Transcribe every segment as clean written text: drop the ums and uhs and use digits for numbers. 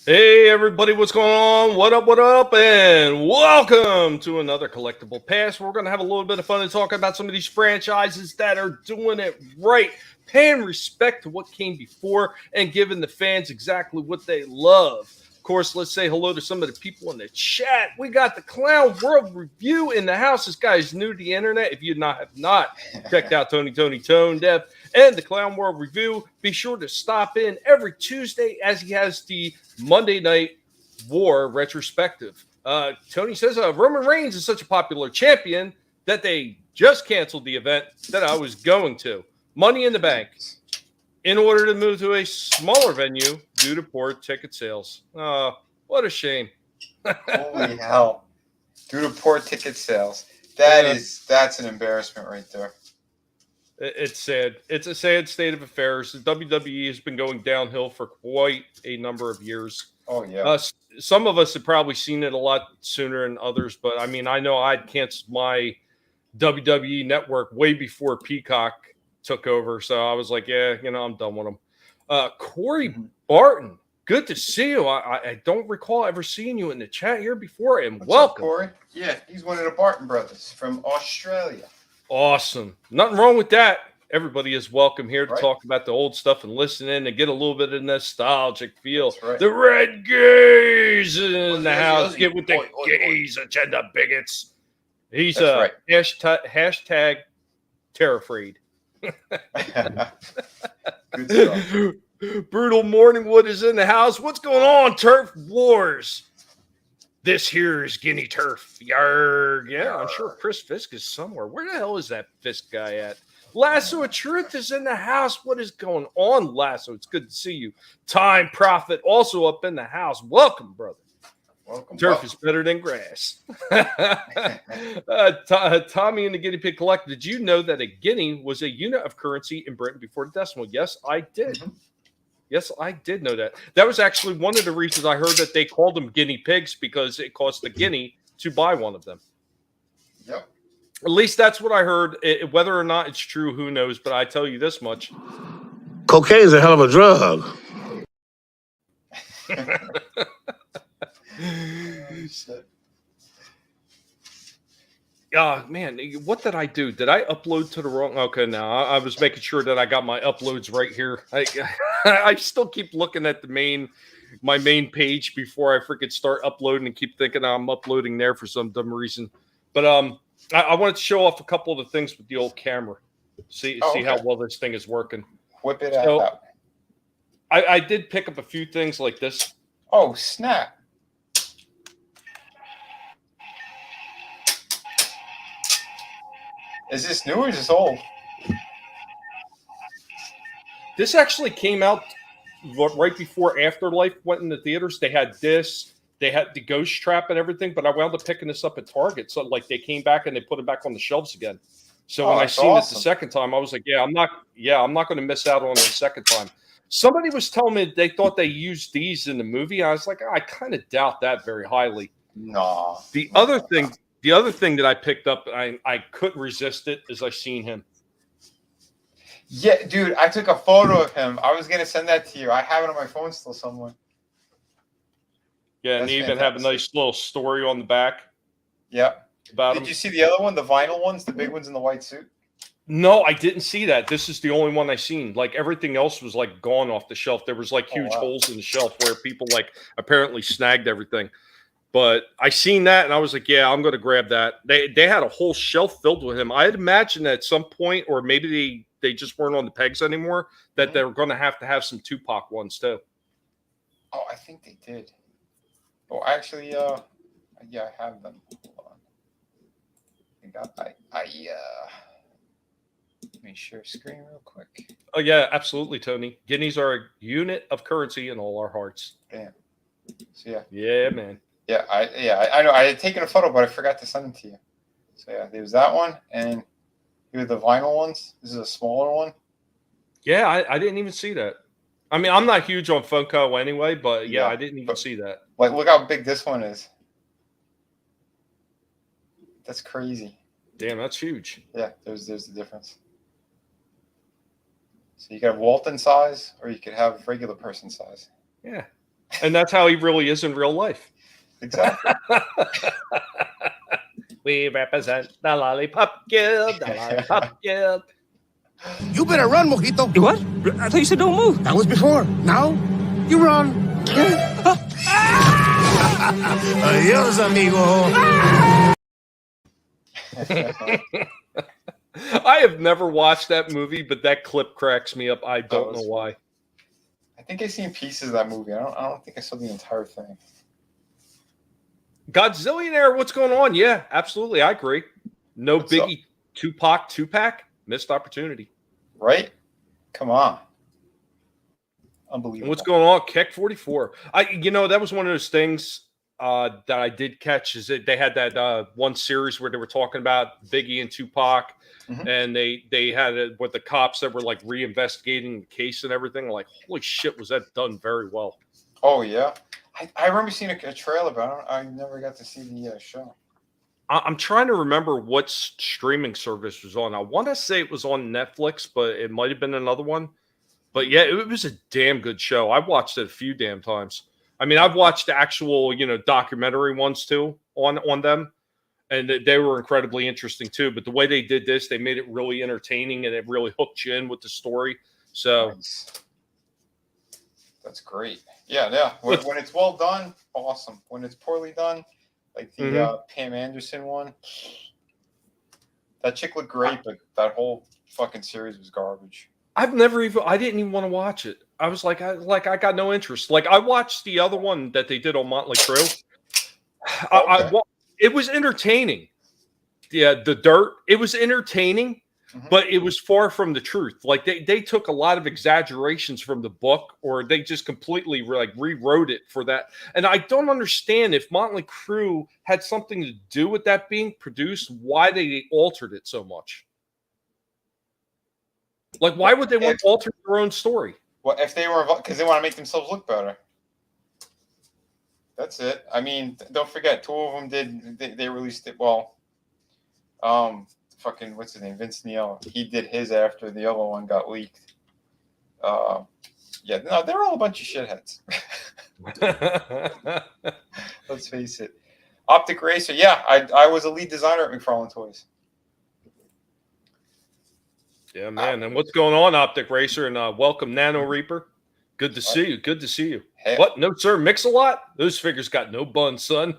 Hey everybody, what's going on? What up, and welcome to another Collectible Past. We're going to have a little bit of fun and talk about some of these franchises that are doing it right, paying respect to what came before, and giving the fans exactly what they love. Of course, let's say hello to some of the people in the chat. We got the Clown World Review in the house. This guy is new to the internet. If you have not checked out Tone, Depp, and the Clown World Review, be sure to stop in every Tuesday as he has the Monday Night War retrospective. Tony says Roman Reigns is such a popular champion that they just canceled the event that I was going to. Money in the Bank, in order to move to a smaller venue due to poor ticket sales. What a shame. Holy hell. Due to poor ticket sales. That's an embarrassment right there. It's sad. It's a sad state of affairs. The WWE has been going downhill for quite a number of years. Oh, yeah. Some of us have probably seen it a lot sooner than others, but I mean, I know I'd canceled my WWE network way before Peacock took over. So I was like, yeah, I'm done with them. Corey Barton, good to see you. I don't recall ever seeing you in the chat here before, and What's welcome. up, Corey? Yeah, he's one of the Barton brothers from Australia. Awesome. Nothing wrong with that. Everybody is welcome here to Right. talk about the old stuff and listen in and get a little bit of nostalgic feel. That's right. The red gays in the house. Get with the gays agenda bigots. He's That's hashtag terror-freed. Good stuff. Brutal Morningwood is in the house. What's going on, Turf Wars? This here is Guinea Turf. Yarg. Yeah, I'm sure Chris Fisk is somewhere. Where the hell is that Fisk guy at? Lasso of Truth is in the house. What is going on, Lasso? It's good to see you. Time Prophet also up in the house. Welcome, brother. Welcome. Turf is better than grass. Tommy and the Guinea Pig Collector. Did you know that a guinea was a unit of currency in Britain before the decimal? Yes, I did. Mm-hmm. Yes, I did know that. That was actually one of the reasons I heard that they called them guinea pigs, because it cost a guinea to buy one of them. Yep. At least that's what I heard. Whether or not it's true, who knows? But I tell you this much. Cocaine's a hell of a drug. Man, what did I do? Did I upload to the wrong? Okay, now I was making sure that I got my uploads right here. I still keep looking at my main page before I freaking start uploading and keep thinking I'm uploading there for some dumb reason. But I wanted to show off a couple of the things with the old camera. See how well this thing is working. Whip it out. I did pick up a few things like this. Oh, snap. Is this new or is this old? This actually came out right before Afterlife went in the theaters. They had this. They had the Ghost Trap and everything, but I wound up picking this up at Target. So, like, they came back and they put it back on the shelves again. So when I seen it the second time, I was like, I'm not going to miss out on it a second time. Somebody was telling me they thought they used these in the movie. I was like, I kind of doubt that very highly. No. The other thing that I picked up, I couldn't resist it, is I seen him. Yeah, dude, I took a photo of him. I was going to send that to you. I have it on my phone still somewhere. Yeah, and they even have a nice little story on the back. Yep. About Did you see the other one, the vinyl ones, the big ones in the white suit? No, I didn't see that. This is the only one I seen. Like everything else was like gone off the shelf. There was like huge holes in the shelf where people like apparently snagged everything. But I seen that and I was like, yeah, I'm going to grab that. They had a whole shelf filled with him. I had imagined at some point, or maybe they just weren't on the pegs anymore, that they were going to have some Tupac ones too. Oh, I think they did. Oh, actually, yeah, I have them. Hold on. Let me share screen real quick. Oh yeah, absolutely, Tony. Guineas are a unit of currency in all our hearts. Damn. So yeah. Yeah, man. Yeah, I know. I had taken a photo, but I forgot to send it to you. So yeah, there's that one, and here are the vinyl ones. This is a smaller one. Yeah, I didn't even see that. I mean, I'm not huge on Funko anyway, but yeah, I didn't even see that. Like, look how big this one is. That's crazy. Damn, that's huge. Yeah, there's the difference. So you could have Walton size, or you could have regular person size. Yeah, and that's how he really is in real life. Exactly. We represent the Lollipop Guild, the Lollipop Guild. You better run, Mojito. You what? I thought you said don't move. That was before. Now, you run. Adios, amigo. I have never watched that movie, but that clip cracks me up. I don't know why. I think I've seen pieces of that movie. I don't think I saw the entire thing. Godzillionaire, what's going on? Yeah, absolutely. I agree. No What's biggie. Tupac, two-pack, missed opportunity. Right? Come on. Unbelievable. And what's going on? Keck 44. That was one of those things that I did catch, is that they had that one series where they were talking about Biggie and Tupac, and they had it with the cops that were like reinvestigating the case and everything. Like, holy shit, was that done very well. Oh, yeah. I remember seeing a trailer, but I never got to see the show. I'm trying to remember what streaming service was on. I want to say it was on Netflix, but it might have been another one. But yeah, it was a damn good show. I watched it a few damn times. I mean, I've watched actual, documentary ones too on them, and they were incredibly interesting too. But the way they did this, they made it really entertaining, and it really hooked you in with the story. So nice. That's great. Yeah. When it's well done, awesome. When it's poorly done, like the Pam Anderson one, that chick looked great, but that whole fucking series was garbage. I didn't even want to watch it. I was like, I got no interest. Like, I watched the other one that they did on Motley Crue. It was entertaining. Yeah, The Dirt. It was entertaining, but it was far from the truth. Like, they took a lot of exaggerations from the book, or they just completely rewrote it for that. And I don't understand, if Motley Crue had something to do with that being produced, why they altered it so much. Like, why would they want to alter their own story? Well, if they were involved, because they want to make themselves look better. That's it. I mean, don't forget, two of them did. They released it. Well, fucking what's his name? Vince Neil. He did his after the other one got leaked. Yeah, no, they're all a bunch of shitheads. Let's face it. Optic Racer. Yeah, I was a lead designer at McFarlane Toys. Yeah, man. And what's going on, Optic Racer? And welcome, Nano Reaper. Good to see you. Good to see you. Hey. What? No, sir. Mix-a-Lot? Those figures got no bun, son.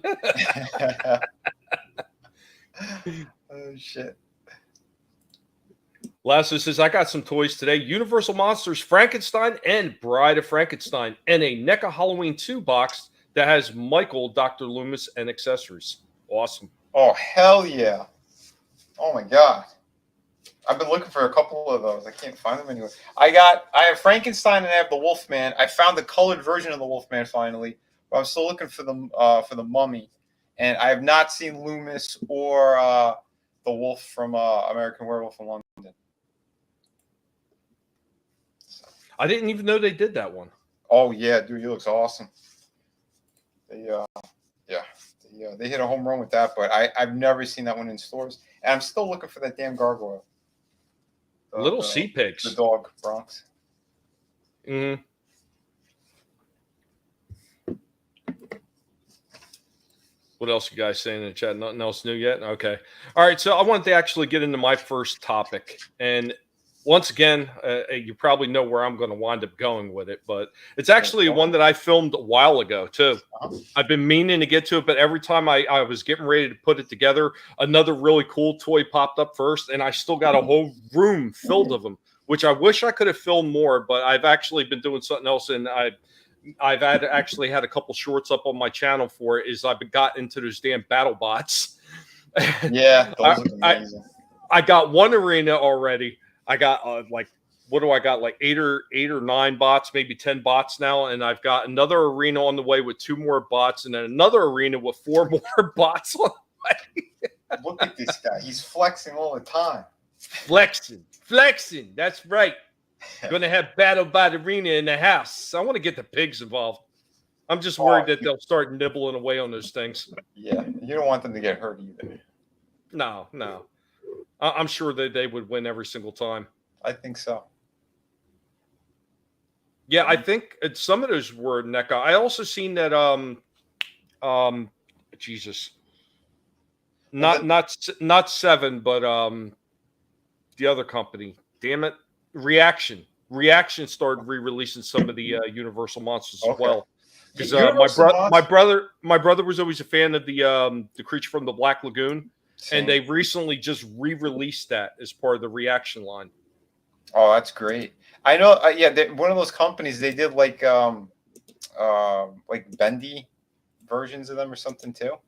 Oh, shit. Lasso says, I got some toys today. Universal Monsters Frankenstein and Bride of Frankenstein, and a NECA Halloween 2 box that has Michael, Dr. Loomis, and accessories. Awesome. Oh, hell yeah. Oh, my God. I've been looking for a couple of those. I can't find them anywhere. I have Frankenstein and I have the Wolfman. I found the colored version of the Wolfman finally, but I'm still looking for the Mummy. And I have not seen Loomis or the Wolf from American Werewolf in London. I didn't even know they did that one. Oh yeah, dude, he looks awesome. They hit a home run with that, but I've never seen that one in stores, and I'm still looking for that damn gargoyle. Little sea pigs. The dog, Bronx. Mm-hmm. What else you guys saying in the chat? Nothing else new yet? Okay. All right. So I wanted to actually get into my first topic. And once again, you probably know where I'm going to wind up going with it, but it's actually one that I filmed a while ago, too. I've been meaning to get to it, but every time I was getting ready to put it together, another really cool toy popped up first, and I still got a whole room filled of them, which I wish I could have filmed more, but I've actually been doing something else, and I've actually had a couple shorts up on my channel for it. Is I've got into those damn battle bots. Yeah, those look amazing. I got one arena already. I got what do I got? Like eight or nine bots, maybe 10 bots now, and I've got another arena on the way with 2 more bots, and then another arena with 4 more bots on the way. Look at this guy; he's flexing all the time. Flexing. That's right. Gonna have Battle Bot Arena in the house. I want to get the pigs involved. I'm just worried that they'll start nibbling away on those things. Yeah, you don't want them to get hurt either. No. I'm sure that they would win every single time. I think so. Yeah, I think some of those were NECA. I also seen that Jesus. Not 7, but the other company. Damn it. Reaction started re-releasing some of the Universal monsters as well. Because my brother was always a fan of the Creature from the Black Lagoon. Same. And they recently just re-released that as part of the Reaction line. Oh, that's great. I know. One of those companies, they did like bendy versions of them or something too.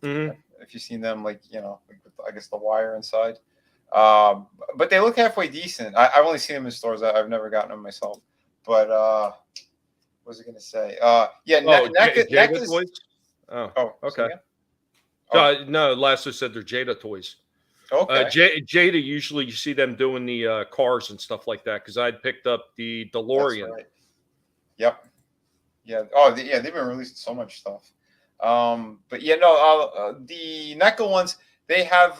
Mm-hmm. If you've seen them, like with, I guess the wire inside. But they look halfway decent. I've only seen them in stores. I've never gotten them myself. But what was I going to say? Jada toys? Oh, okay. No, Lasso said they're Jada toys. Okay. Jada, usually you see them doing the cars and stuff like that, because I'd picked up the DeLorean. That's right. Yep. Yeah. Oh, they've been releasing so much stuff. But the NECA ones, they have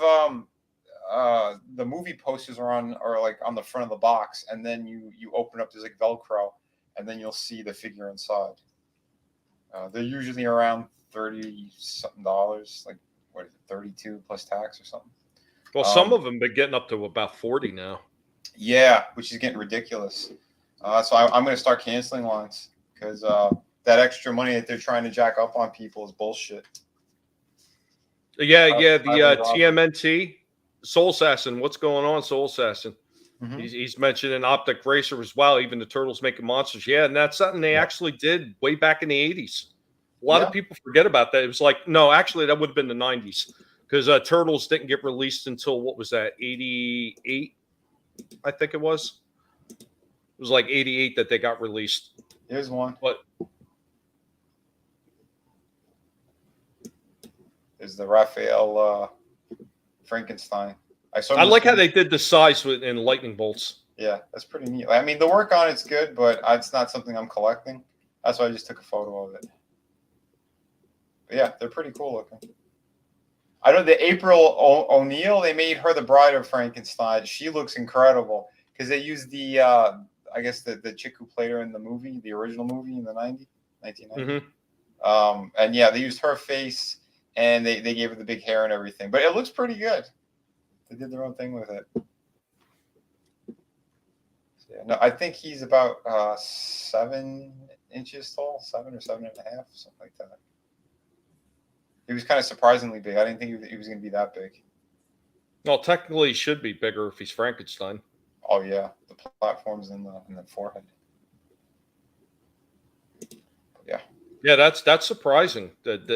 the movie posters are on the front of the box, and then you open up, there's like Velcro, and then you'll see the figure inside. They're usually around $30-something, like what is it, $32 plus tax or something. Well, some of them been getting up to about 40 now. Yeah, which is getting ridiculous. So I'm going to start canceling lines, because that extra money that they're trying to jack up on people is bullshit. Yeah, the TMNT Soul Assassin. What's going on, Soul Assassin? Mm-hmm. He's mentioning Optic Racer as well. Even the Turtles Making Monsters. Yeah, and that's something they actually did way back in the 80s. A lot of people forget about that. It was like, no, actually, that would have been the 90s, because Turtles didn't get released until, what was that, 88? I think it was. It was like 88 that they got released. Here's one. But is the Raphael Frankenstein. I like how they did the size in lightning bolts. Yeah, that's pretty neat. I mean, the work on it's good, but it's not something I'm collecting. That's why I just took a photo of it. But yeah, they're pretty cool looking. I know the April O'Neil, they made her the bride of Frankenstein. She looks incredible, because they used the, I guess, the chick who played her in the movie, the original movie in the 1990s. Mm-hmm. And yeah, they used her face, and they gave her the big hair and everything. But it looks pretty good. They did their own thing with it. So, yeah, no, I think he's about 7 inches tall, 7 or 7.5, something like that. He was kind of surprisingly big. I didn't think he was going to be that big. Well, technically, he should be bigger if he's Frankenstein. Oh yeah, the platforms in the forehead. But yeah, that's surprising that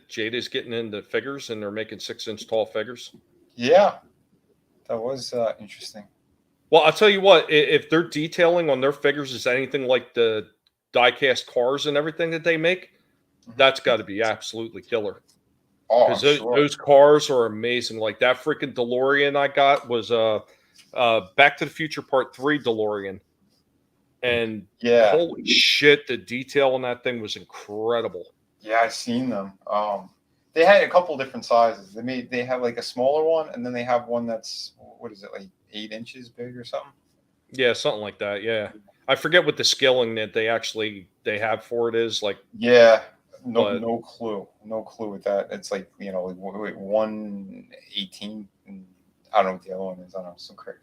Jada's getting into figures and they're making 6-inch tall figures. Yeah, that was interesting. Well, I'll tell you what, if their detailing on their figures is anything like the die-cast cars and everything that they make, that's got to be absolutely killer. Oh, because those cars are amazing. Like that freaking DeLorean I got was Back to the Future Part 3 DeLorean. And holy shit, the detail on that thing was incredible. Yeah, I've seen them. They had a couple different sizes. They have like a smaller one, and then they have one that's, what is it, like 8 inches big or something? Yeah, something like that. Yeah, I forget what the scaling that they have for it is. Like, yeah, No clue with that. It's like, you know, like 118. And I don't know what the other one is. I don't know, some crazy.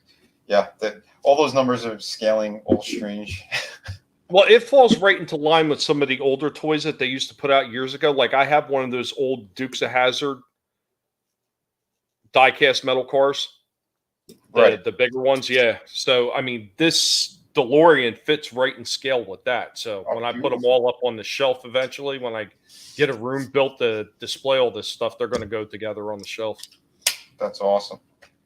Yeah, all those numbers are scaling all strange. Well, it falls right into line with some of the older toys that they used to put out years ago. Like I have one of those old Dukes of Hazzard die-cast metal cars, the bigger ones. Yeah. So I mean, this DeLorean fits right in scale with that. So when I put them all up on the shelf eventually, when I get a room built to display all this stuff, they're going to go together on the shelf. That's awesome.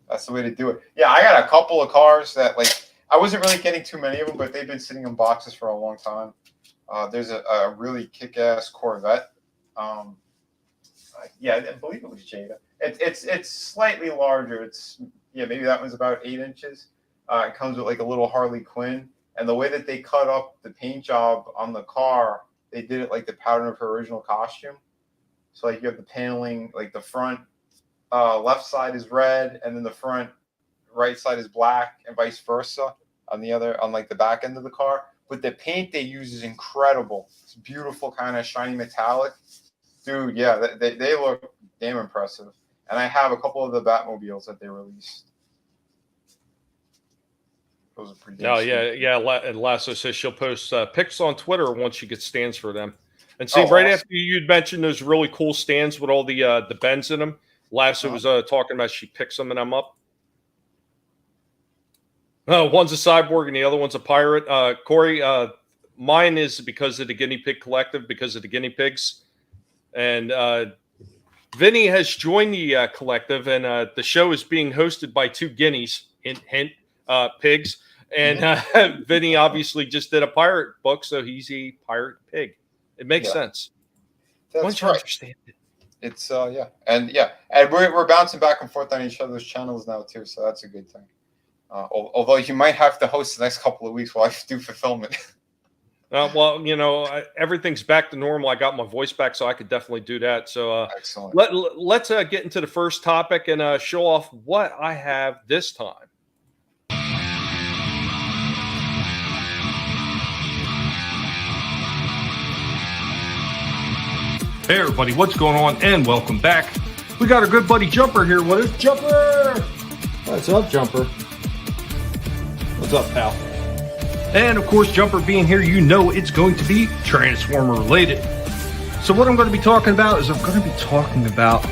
That's the way to do it. Yeah, I got a couple of cars that, like, I wasn't really getting too many of them, but they've been sitting in boxes for a long time. There's a really kick-ass Corvette. Yeah, I believe it was Jada. It's slightly larger. Maybe that one's about 8 inches. It comes with like a little Harley Quinn, and the way that they cut up the paint job on the car, they did it like the pattern of her original costume. So like you have the paneling, like the front left side is red, and then the front right side is black, and vice versa on like the back end of the car. But the paint they use is incredible. It's beautiful, kind of shiny metallic. Dude, yeah, they look damn impressive. And I have a couple of the Batmobiles that they released. Those are pretty yeah. And Lasso says she'll post pics on Twitter once she gets stands for them. And see, right after you'd mentioned those really cool stands with all the bends in them, Lasso was talking about she picks some of them up. One's a cyborg and the other one's a pirate. Corey, mine is because of the Guinea Pig Collective, because of the guinea pigs. And Vinnie has joined the collective, and the show is being hosted by 2 guineas, hint, pigs. And Vinnie obviously just did a pirate book, so he's a pirate pig. It makes sense. That's right. Understand it. It's and we're bouncing back and forth on each other's channels now too, so that's a good thing. Although you might have to host the next couple of weeks while I do fulfillment. Well, you know, everything's back to normal. I got my voice back, so I could definitely do that. So excellent. Let's get into the first topic and show off what I have this time. Hey everybody, what's going on? And welcome back. We got our good buddy Jumper here. What is Jumper? What's up, Jumper? What's up, pal? And of course, Jumper being here, you know it's going to be Transformer related. So what I'm going to be talking about is I'm going to be talking about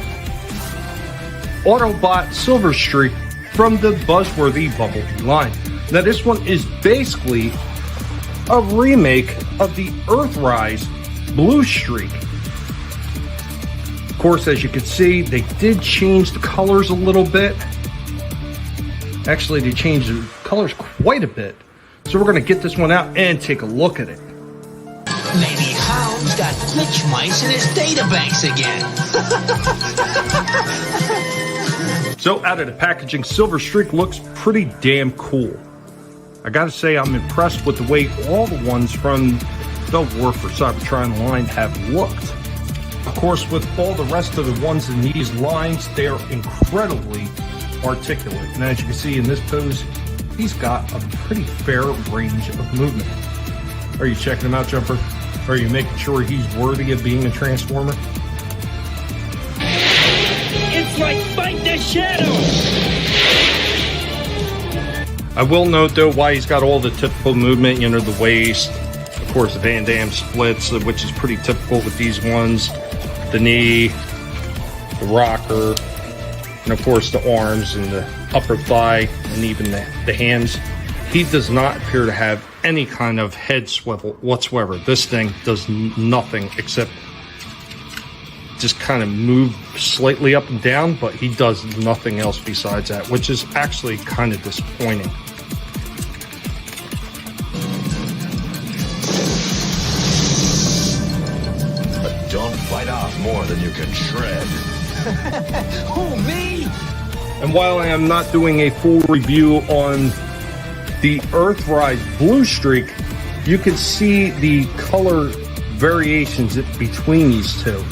Autobot Silverstreak from the Buzzworthy Bumblebee line. Now this one is basically a remake of the Earthrise Blue Streak. Of course, as you can see, they did change the colors a little bit. Actually, they changed the colors quite a bit. So we're going to get this one out and take a look at it. Maybe Hound's got glitch mice in his databanks again. So out of the packaging, Silverstreak looks pretty damn cool. I got to say, I'm impressed with the way all the ones from the War for Cybertron line have looked. Of course, with all the rest of the ones in these lines, they are incredibly articulate. And as you can see in this pose, he's got a pretty fair range of movement. Are you checking him out, Jumper? Are you making sure he's worthy of being a Transformer? It's like Fight the Shadow! I will note, though, why he's got all the typical movement, you know, the waist, of course, the Van Damme splits, which is pretty typical with these ones, the knee, the rocker, and of course the arms and the upper thigh and even the hands. He does not appear to have any kind of head swivel whatsoever. This thing does nothing except just kind of move slightly up and down, but he does nothing else besides that, which is actually kind of disappointing. But don't bite off more than you can shred. Who, me? And while I am not doing a full review on the Earthrise Blue Streak, you can see the color variations between these two.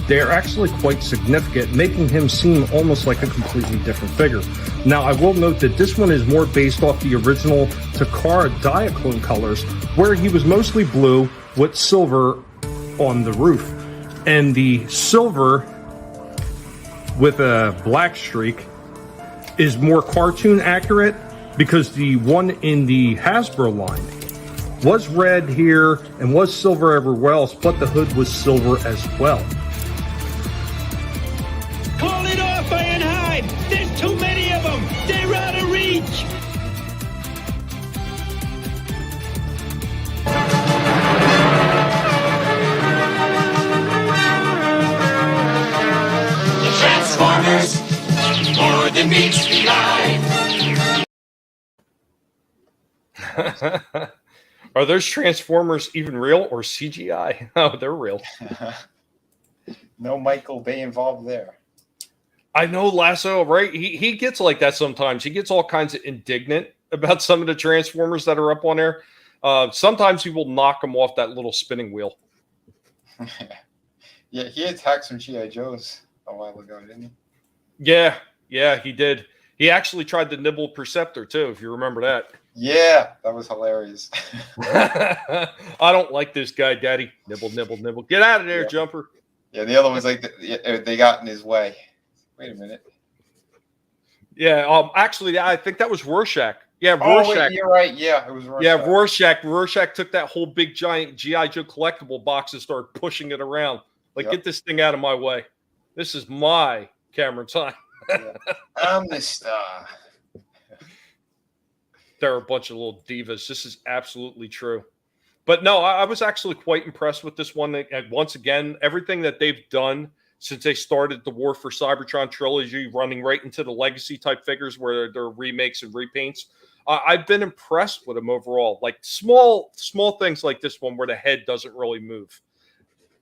They are actually quite significant, making him seem almost like a completely different figure. Now, I will note that this one is more based off the original Takara Diaclone colors, where he was mostly blue with silver on the roof. And the silver with a black streak is more cartoon accurate because the one in the Hasbro line was red here and was silver everywhere else, but the hood was silver as well. Call it off, Ironhide! There's too many of them! They're out of reach! Transformers, more than meets the eye. Are those Transformers even real or CGI? Oh, they're real. No Michael Bay involved there. I know Lasso, right? He gets like that sometimes. He gets all kinds of indignant about some of the Transformers that are up on there. Sometimes he will knock them off that little spinning wheel. Yeah, he attacked some G.I. Joes a while ago, didn't he? Yeah, he did. He actually tried to nibble Perceptor too, if you remember that. Yeah, that was hilarious. I don't like this guy, Daddy. Nibble, nibble, nibble. Get out of there, Yeah. Jumper. Yeah, the other one's like they got in his way. Wait a minute. Yeah, actually, I think that was Rorschach. Yeah, Oh, Rorschach. wait, you're right. Yeah, it was Rorschach. Yeah, Rorschach. Rorschach took that whole big giant G.I. Joe collectible box and started pushing it around. Like, Yep. Get this thing out of my way. This is my camera time. Yeah. I'm the star. They're a bunch of little divas. This is absolutely true. But no, I was actually quite impressed with this one. And once again, everything that they've done since they started the War for Cybertron trilogy, running right into the legacy type figures where they're remakes and repaints, I've been impressed with them overall. Like small things like this one where the head doesn't really move.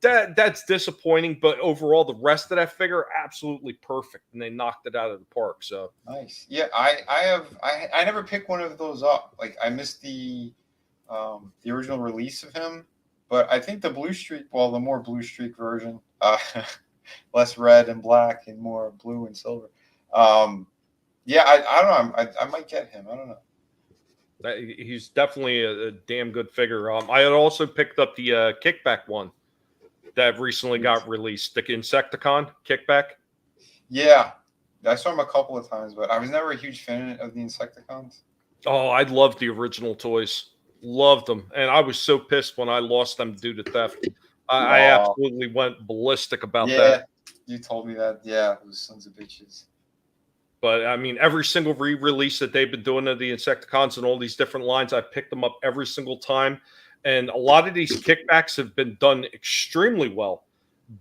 That's disappointing, but overall, the rest of that figure absolutely perfect, and they knocked it out of the park. So Nice. Yeah, I never picked one of those up. Like I missed the original release of him, but I think the blue streak, well, the more blue streak version, less red and black and more blue and silver. Yeah, I don't know. I might get him. I don't know. he's definitely a damn good figure. I had also picked up the Kickback one that recently got released, the Insecticon Kickback. Yeah, I saw him a couple of times, but I was never a huge fan of the Insecticons. Oh, I loved the original toys. Loved them. And I was so pissed when I lost them due to theft. I absolutely went ballistic about that. You told me that. Yeah, those sons of bitches. But, I mean, every single re-release that they've been doing of the Insecticons and all these different lines, I've picked them up every single time. And a lot of these kickbacks have been done extremely well.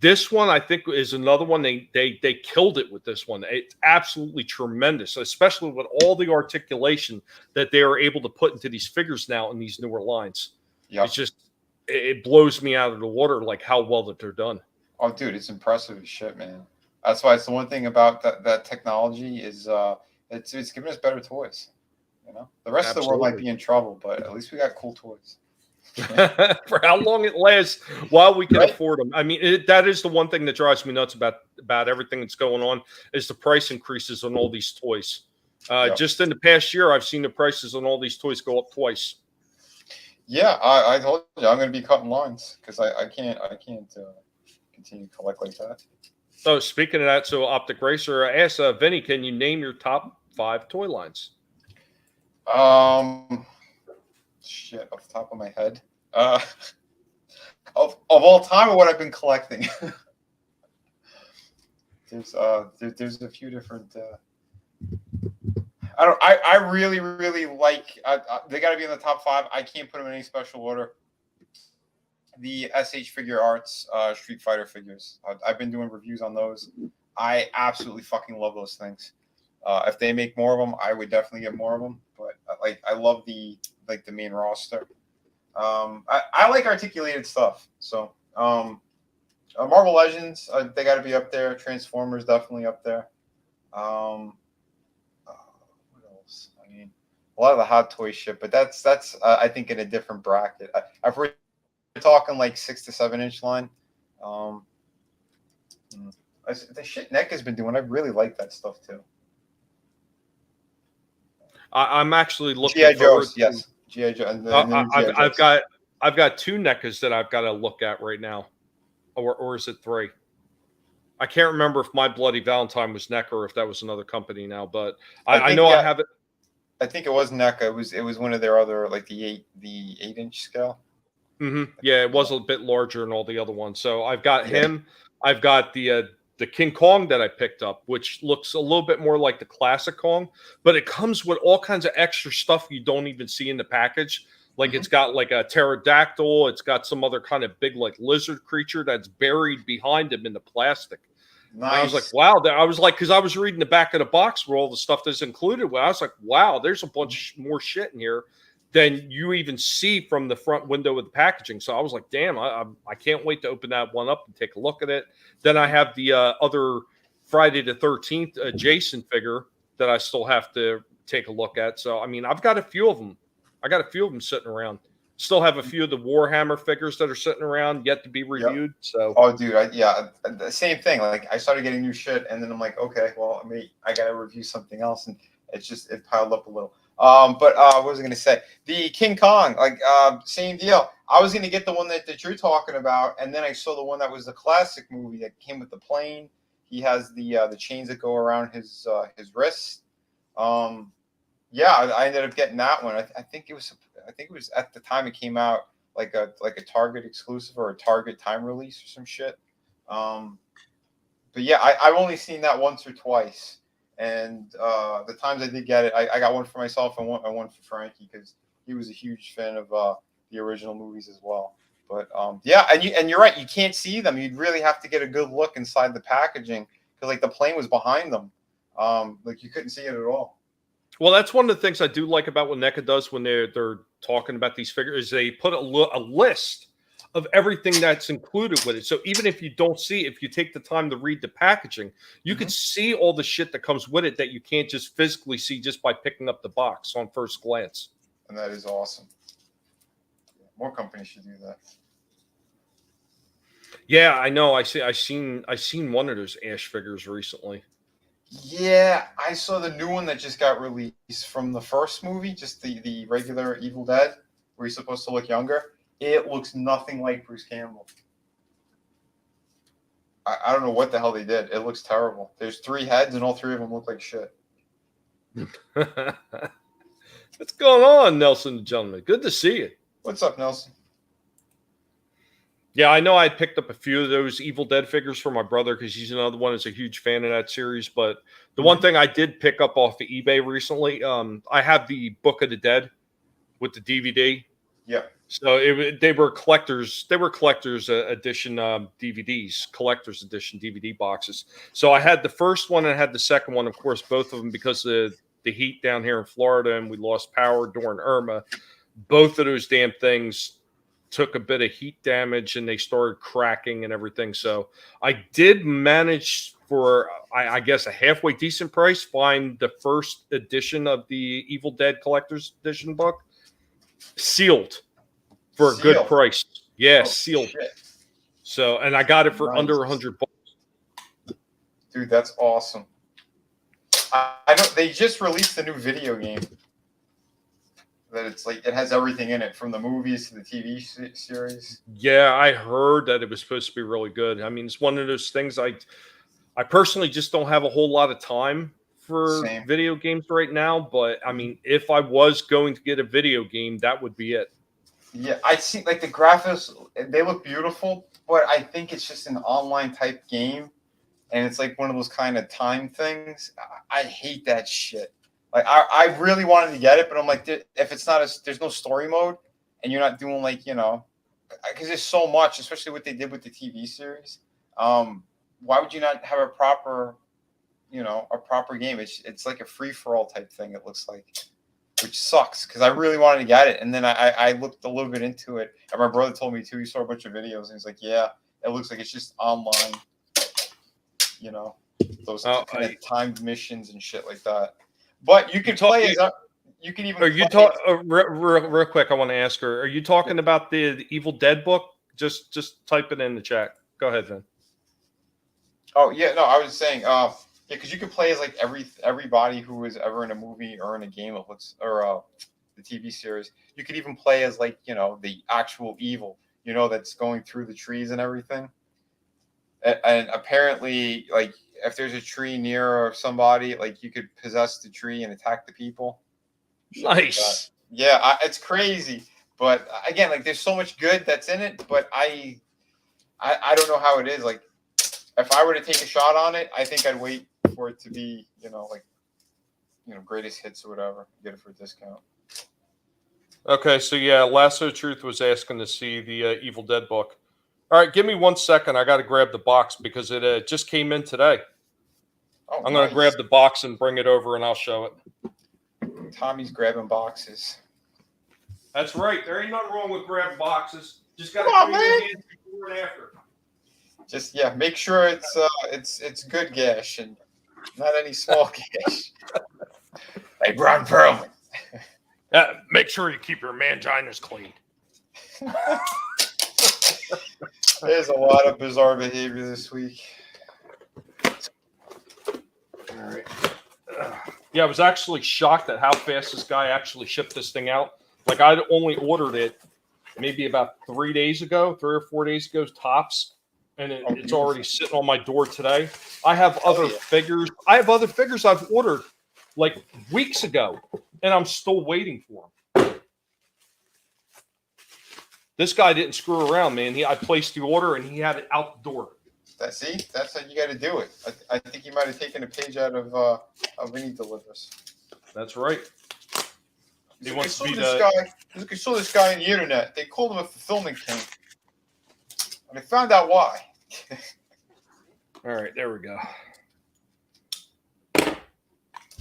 This one, I think, is another one. They killed it with this one. It's absolutely tremendous, especially with all the articulation that they are able to put into these figures now in these newer lines. Yeah, It's just, it blows me out of the water, like how well that they're done. Oh, dude, it's impressive as shit, man. That's why it's the one thing about that technology is it's giving us better toys. You know, the rest of the world might be in trouble, but at least we got cool toys. For how long it lasts while we can afford them. I mean, that is the one thing that drives me nuts about everything that's going on is the price increases on all these toys. Just in the past year, I've seen the prices on all these toys go up twice. Yeah, I told you I'm going to be cutting lines because I can't continue to collect like that. So speaking of that, so Optic Racer asked Vinnie, can you name your top 5 toy lines? Shit, off the top of my head. Of all time, or what I've been collecting. There's a few different. I really like. They got to be in the top 5. I can't put them in any special order. The SH Figure Arts Street Fighter figures. I've been doing reviews on those. I absolutely fucking love those things. If they make more of them, I would definitely get more of them. But I love the main roster. I like articulated stuff. So Marvel Legends, they got to be up there. Transformers definitely up there. What else? I mean, a lot of the Hot Toy shit, but that's I think in a different bracket. I've heard talking like 6 to 7 inch line. The shit Neck has been doing, I really like that stuff too. I'm actually looking. G.I. Joe's, yes. G.I. Joe. I've got 2 NECAs that I've got to look at right now. or is it 3? I can't remember if My Bloody Valentine was NECA or if that was another company now, but I know I have it. I think it was NECA. It was one of their other, like the 8-inch scale. Yeah, it was a bit larger than all the other ones. So I've got him. I've got the King Kong that I picked up, which looks a little bit more like the classic Kong, but it comes with all kinds of extra stuff you don't even see in the package. Like it's got like a pterodactyl. It's got some other kind of big like lizard creature that's buried behind him in the plastic. Nice. And I was like, wow. I was like, because I was reading the back of the box where all the stuff that's included. Well, I was like, wow, there's a bunch more shit in here than you even see from the front window of the packaging. So I was like, damn, I can't wait to open that one up and take a look at it. Then I have the other Friday the 13th Jason figure that I still have to take a look at. So, I mean, I've got a few of them. I got a few of them sitting around. Still have a few of the Warhammer figures that are sitting around yet to be reviewed. Yep. So, oh, dude, the same thing. Like, I started getting new shit, and then I'm like, okay, well, I got to review something else, and it piled up a little. But what was I going to say? The King Kong, like, same deal. I was going to get the one that you're talking about, and then I saw the one that was the classic movie that came with the plane. He has the chains that go around his wrists. Yeah, I ended up getting that one. I think it was at the time it came out like a Target exclusive or a Target time release or some shit. But yeah, I've only seen that once or twice, and the times I did get it, I got one for myself and one for Frankie because he was a huge fan of the original movies as well. But yeah, and you're right, you can't see them. You'd really have to get a good look inside the packaging because like the plane was behind them, like you couldn't see it at all. Well, that's one of the things I do like about what NECA does when they're talking about these figures. Is they put a list of everything that's included with it. So even if you don't see, if you take the time to read the packaging, you can see all the shit that comes with it that you can't just physically see just by picking up the box on first glance. And that is awesome. More companies should do that. Yeah, I know. I seen one of those Ash figures recently. Yeah, I saw the new one that just got released from the first movie, just the regular Evil Dead, where he's supposed to look younger. It looks nothing like Bruce Campbell. I don't know what the hell they did. It looks terrible. There's 3 heads, and all 3 of them look like shit. What's going on, Nelson and gentlemen? Good to see you. What's up, Nelson? Yeah, I know I picked up a few of those Evil Dead figures for my brother because he's another one that's a huge fan of that series. But the one thing I did pick up off of eBay recently, I have the Book of the Dead with the DVD. Yeah. So they were collectors edition DVDs, collector's edition DVD boxes. So I had the first one and I had the second one, of course, both of them because of the heat down here in Florida and we lost power during Irma. Both of those damn things took a bit of heat damage and they started cracking and everything. So I did manage for, I guess, a halfway decent price, find the first edition of the Evil Dead Collector's Edition book sealed for a good price. Yeah, sealed. Shit. So, and I got it for under $100. Dude, that's awesome. I know they just released a new video game. That it's like it has everything in it from the movies to the TV series. Yeah, I heard that it was supposed to be really good. I mean, it's one of those things I personally just don't have a whole lot of time for video games right now. But I mean, if I was going to get a video game, that would be it. Yeah, I see. Like the graphics, they look beautiful, but I think it's just an online type game, and it's like one of those kind of time things. I hate that shit. Like I really wanted to get it, but I'm like, if it's not there's no story mode, and you're not doing like because there's so much, especially what they did with the TV series. Why would you not have a proper game? It's like a free for all type thing. It looks like, which sucks because I really wanted to get it, and then I looked a little bit into it, and my brother told me too. He saw a bunch of videos, and he's like, yeah, it looks like it's just online. Those kind of timed missions and shit like that. But you can play as you can even. Are you talking real quick? I want to ask her. Are you talking about the Evil Dead book? Just type it in the chat. Go ahead, Vin. Oh yeah, no, I was saying, because you can play as like everybody who was ever in a movie or in a game of the TV series. You could even play as like the actual evil, that's going through the trees and everything. and apparently, like if there's a tree near somebody, like you could possess the tree and attack the people. Nice. Yeah, it's crazy. But again, like there's so much good that's in it, but I don't know how it is. Like if I were to take a shot on it, I think I'd wait for it to be, greatest hits or whatever. Get it for a discount. Okay, so yeah, Lasso Truth was asking to see the Evil Dead book. All right, give me 1 second. I got to grab the box because it just came in today. Oh, I'm going to grab the box and bring it over, and I'll show it. Tommy's grabbing boxes. That's right. There ain't nothing wrong with grabbing boxes. Just got to Come on, clean your man. hands before and after. Just make sure it's good gash and not any small gash. Hey, Brown Perlman. Make sure you keep your manginas clean. There's a lot of bizarre behavior this week. All right. Yeah, I was actually shocked at how fast this guy actually shipped this thing out. Like, I'd only ordered it maybe about 3 days ago, 3 or 4 days ago, tops. And it's already sitting on my door today. I have other figures. I have other figures I've ordered like weeks ago, and I'm still waiting for them. This guy didn't screw around, man. I placed the order, and he had it out the door. That's how you got to do it. I think he might have taken a page out of Vinnie Delivers. That's right. He wants to be I saw this guy on the internet. They called him a fulfillment king. And I found out why. All right, there we go.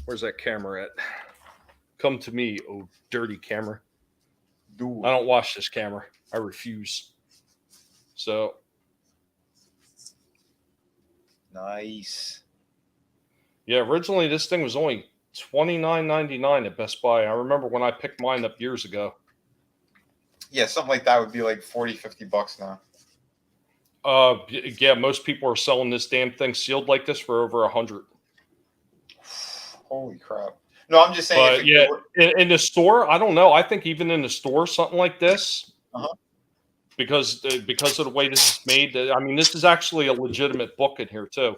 Where's that camera at? Come to me, oh dirty camera. I don't wash this camera. I refuse. So. Nice. Yeah, originally this thing was only $29.99 at Best Buy. I remember when I picked mine up years ago. Yeah, something like that would be like $40-$50 now. Yeah, most people are selling this damn thing sealed like this for over $100. Holy crap! No, I'm just saying. But yeah, in the store, I don't know. I think even in the store, something like this, because of the way this is made. I mean, this is actually a legitimate book in here too.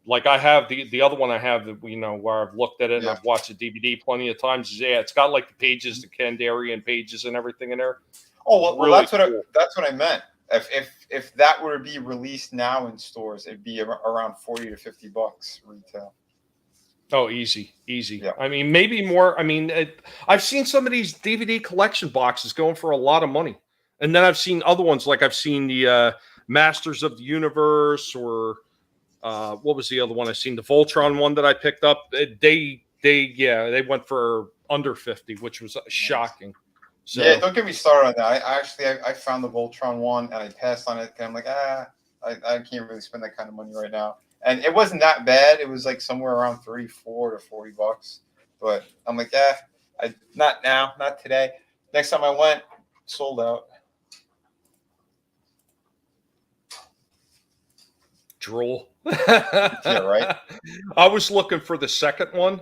Like I have the other one I have, where I've looked at it and I've watched the DVD plenty of times. Yeah, it's got like the pages, the Kandarian pages, and everything in there. Oh well, really cool. That's what I meant. If that were to be released now in stores, it'd be around $40 to $50 retail. Oh, easy. Yeah. I mean, maybe more. I mean, I've seen some of these DVD collection boxes going for a lot of money, and then I've seen other ones like I've seen the Masters of the Universe, or what was the other one? I've seen the Voltron one that I picked up. They went for under 50, which was shocking. So, yeah, don't get me started on that. I found the Voltron one and I passed on it. And I'm like, I can't really spend that kind of money right now. And it wasn't that bad. It was like somewhere around $34 to $40. But I'm like, not now, not today. Next time I went, sold out. drool. Yeah, right. I was looking for the second one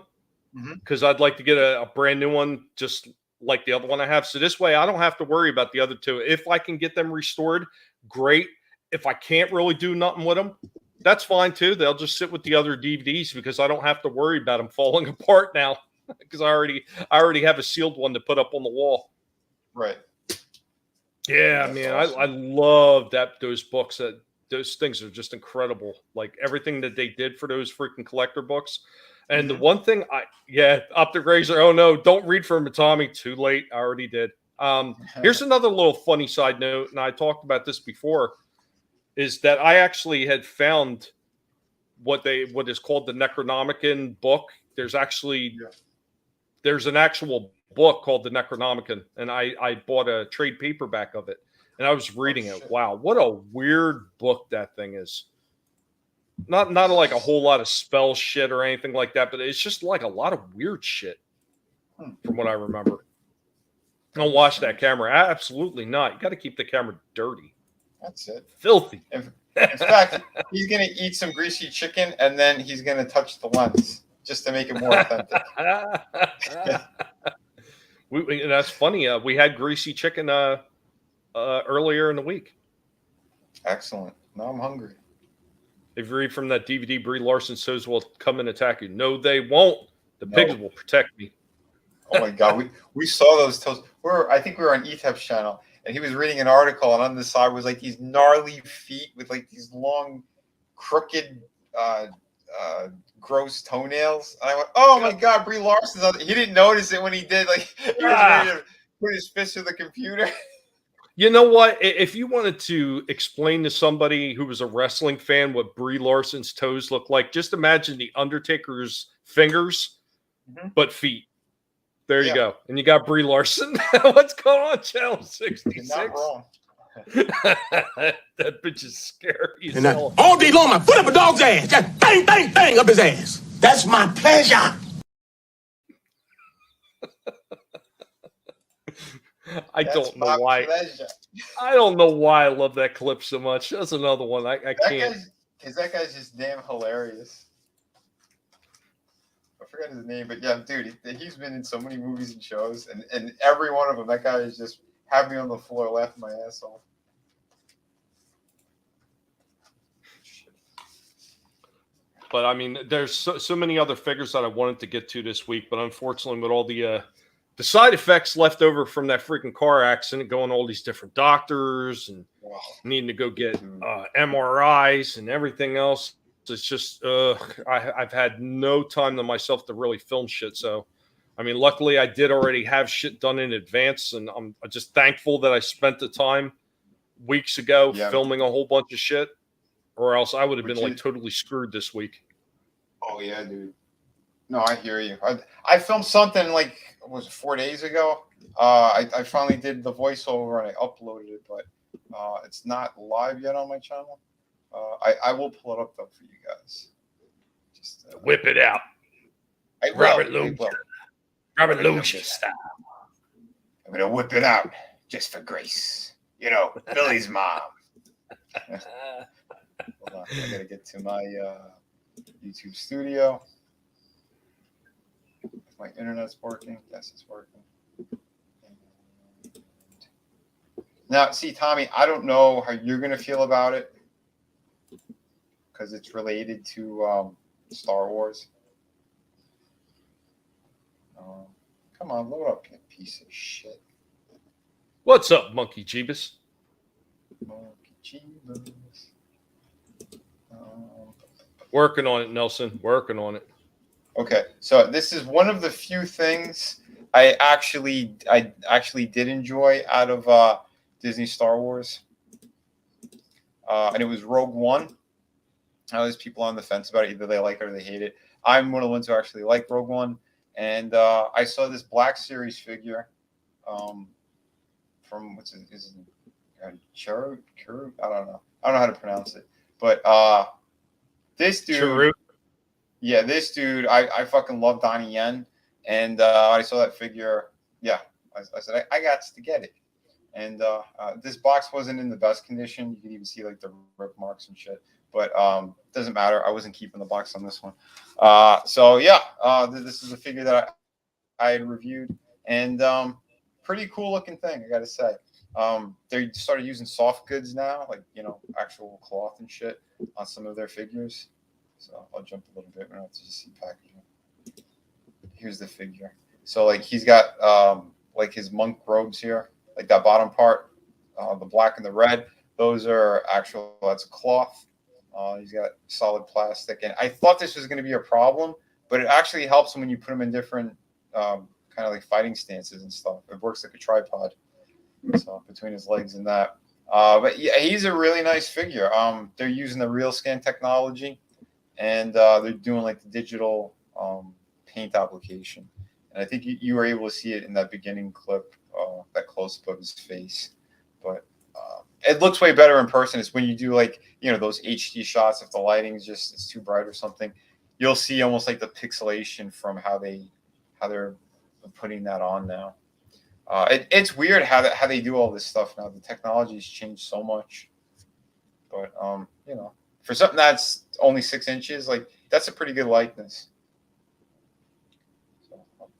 because I'd like to get a brand new one, just like the other one I have. So this way I don't have to worry about the other two. If I can get them restored, great. If I can't really do nothing with them, that's fine too. They'll just sit with the other DVDs because I don't have to worry about them falling apart now because I already have a sealed one to put up on the wall. Right. Yeah, That's man, awesome. I love those books. Those things are just incredible. Like everything that they did for those freaking collector books. And the one thing Optic Razor, oh no, don't read from Tommy. Too late. I already did. Here's another little funny side note, and I talked about this before, is that I actually had found what is called the Necronomicon book. There's an actual book called the Necronomicon, and I bought a trade paperback of it, and I was reading it. Wow, what a weird book that thing is. Not like a whole lot of spell shit or anything like that, but it's just like a lot of weird shit from what I remember. Don't wash that camera. Absolutely not. You got to keep the camera dirty. That's it. Filthy. In fact, he's going to eat some greasy chicken, and then he's going to touch the lens just to make it more authentic. That's funny. We had greasy chicken earlier in the week. Excellent. Now I'm hungry. If you read from that DVD, Brie Larson's toes will come and attack you. No, they won't. The pigs will protect me. Oh my God, we saw those toes. I think we were on Etep's channel, and he was reading an article, and on the side was like these gnarly feet with like these long, crooked, gross toenails. And I went, "Oh my God, Brie Larson's on." He didn't notice it when he did. Like he was ready to put his fist to the computer. You know what? If you wanted to explain to somebody who was a wrestling fan what Brie Larson's toes look like, just imagine the Undertaker's fingers, but feet. There you go. And you got Brie Larson. What's going on, Channel 66? Not wrong. That bitch is scary. And all day long, I put up a dog's ass. Just bang, bang, bang up his ass. That's my pleasure. I don't know why I love that clip so much. That's another one I can't. Because that guy's just damn hilarious. I forgot his name, but yeah, dude, he's been in so many movies and shows, and every one of them, that guy is just had me on the floor laughing my ass off. But I mean, there's so many other figures that I wanted to get to this week, but unfortunately, with all the side effects left over from that freaking car accident, going to all these different doctors and needing to go get MRIs and everything else, it's just I've had no time to myself to really film shit. So, I mean, luckily I did already have shit done in advance, and I'm just thankful that I spent the time weeks ago filming a whole bunch of shit, or else I would have been like totally screwed this week. Oh yeah, dude. No, I hear you. I filmed something like, was it 4 days ago? I finally did the voiceover and I uploaded it, but it's not live yet on my channel. I will pull it up though for you guys. Just whip it out. Robert Lucia style. I'm gonna whip it out just for Grace. You know, Billy's mom. Hold on, I gotta get to my YouTube studio. If my internet's working, yes, it's working. Now, see, Tommy, I don't know how you're gonna feel about it because it's related to Star Wars. Come on, load up, you piece of shit. What's up, Monkey Jeebus? Monkey Jeebus. Working on it, Nelson. Working on it. Okay, so this is one of the few things I actually did enjoy out of Disney Star Wars, and it was Rogue One. Now there's people on the fence about it; either they like it or they hate it. I'm one of the ones who actually like Rogue One, and I saw this Black Series figure from what's it? Is it Churu? I don't know. I don't know how to pronounce it, but this dude. Churu. Yeah, this dude, I fucking love Donnie Yen, and I saw that figure. Yeah, I said I got to get it, and this box wasn't in the best condition. You could even see like the rip marks and shit, but doesn't matter. I wasn't keeping the box on this one. So yeah, this is a figure that I had reviewed, and pretty cool looking thing, I gotta say. They started using soft goods now, like actual cloth and shit on some of their figures. So I'll jump a little bit. We don't have to just see packaging. Here's the figure. So like he's got like his monk robes here, like that bottom part, the black and the red. Those are actual. That's a cloth. He's got solid plastic, and I thought this was going to be a problem, but it actually helps him when you put him in different kind of like fighting stances and stuff. It works like a tripod. So between his legs and that. But yeah, he's a really nice figure. They're using the real scan technology. And they're doing like the digital paint application. And I think you were able to see it in that beginning clip, that close-up of his face. But it looks way better in person. It's when you do like, those HD shots, if the lighting's it's too bright or something, you'll see almost like the pixelation from how they're putting that on now. It's weird how they do all this stuff now. The technology's changed so much. But, for something that's only 6 inches, like that's a pretty good likeness.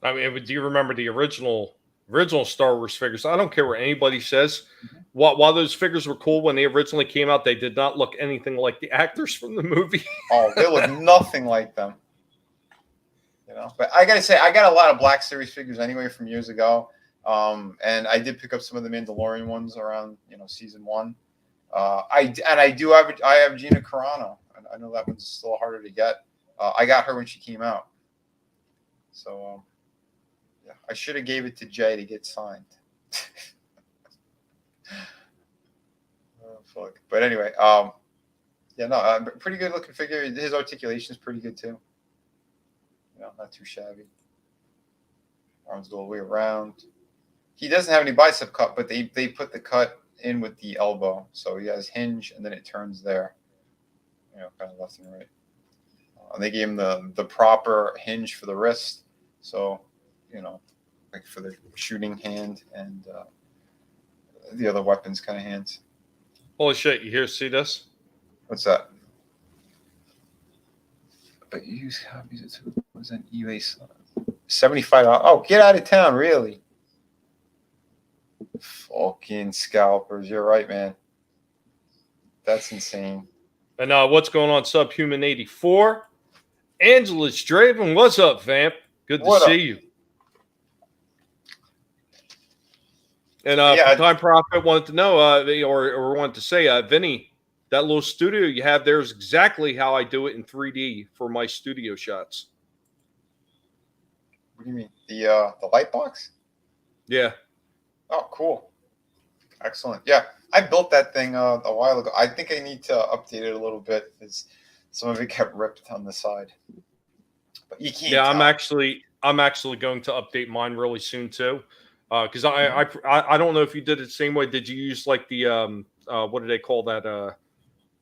I mean, do you remember the original Star Wars figures? I don't care what anybody says. while those figures were cool when they originally came out, they did not look anything like the actors from the movie. Oh, they look nothing like them. You know, but I gotta say, I got a lot of Black Series figures anyway from years ago, and I did pick up some of the Mandalorian ones around, season 1. I have Gina Carano. I know that one's still harder to get. I got her when she came out, so yeah, I should have gave it to Jay to get signed. Oh, fuck. But anyway, yeah, no, pretty good looking figure. His articulation is pretty good too. Not too shabby. Arms go all the way around. He doesn't have any bicep cut, but they put the cut in with the elbow, so he has hinge and then it turns there. Kind of left and right. And they gave him the proper hinge for the wrist, so like for the shooting hand and the other weapons kind of hands. Holy shit! You see this? What's that? But you use copies of two. Was an eBay $75. Oh, get out of town! Really? Fucking scalpers! You're right, man. That's insane. And what's going on, Subhuman 84? Angela's Draven, what's up, Vamp? Good to see you. And Time Prophet wanted to know, or wanted to say, Vinnie, that little studio you have there is exactly how I do it in 3D for my studio shots. What do you mean? The light box? Yeah. Oh, cool. Excellent. Yeah, I built that thing a while ago. I think I need to update it a little bit because some of it kept ripped on the side. But you can't. Yeah, I'm actually going to update mine really soon too. Because I don't know if you did it the same way. Did you use like the what do they call that?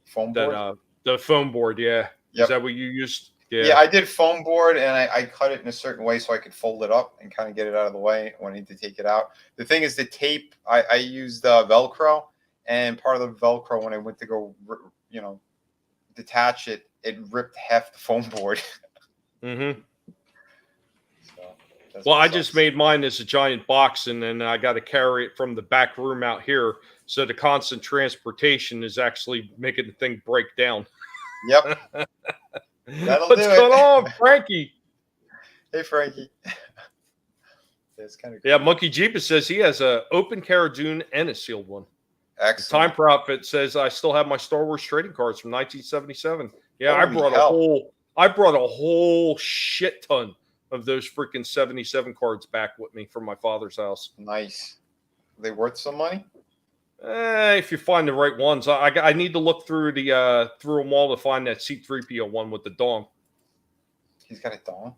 Foam board? The foam board, yeah. Yep. Is that what you used? Yeah, I did foam board, and I cut it in a certain way so I could fold it up and kind of get it out of the way when I need to take it out. The thing is, the tape, I used Velcro, and part of the Velcro, when I went to go, detach it, it ripped half the foam board. Mm-hmm. Well, I just made mine as a giant box, and then I got to carry it from the back room out here. So the constant transportation is actually making the thing break down. Yep. What's going on, Frankie? Hey, Frankie. It's kind of cool. Yeah, Monkey Jeepus says he has an open Cara Dune and a sealed one. Excellent. Time Prophet says I still have my Star Wars trading cards from 1977. Yeah, Holy I brought a whole shit ton of those freaking 77 cards back with me from my father's house. Nice. Are they worth some money? If you find the right ones. I need to look through through them all to find that C-3PO one with the dong. He's got a dong?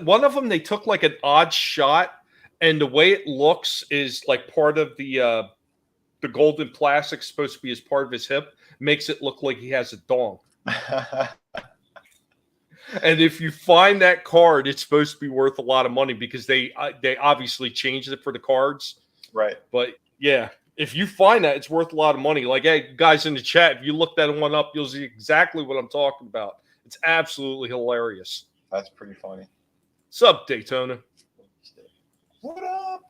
One of them, they took like an odd shot, and the way it looks is like part of the golden plastic supposed to be as part of his hip, makes it look like he has a dong. And if you find that card, it's supposed to be worth a lot of money because they obviously changed it for the cards. Right. But yeah, if you find that, it's worth a lot of money. Like, hey, guys in the chat, if you look that one up, you'll see exactly what I'm talking about. It's absolutely hilarious. That's pretty funny. Sup, Daytona? What up?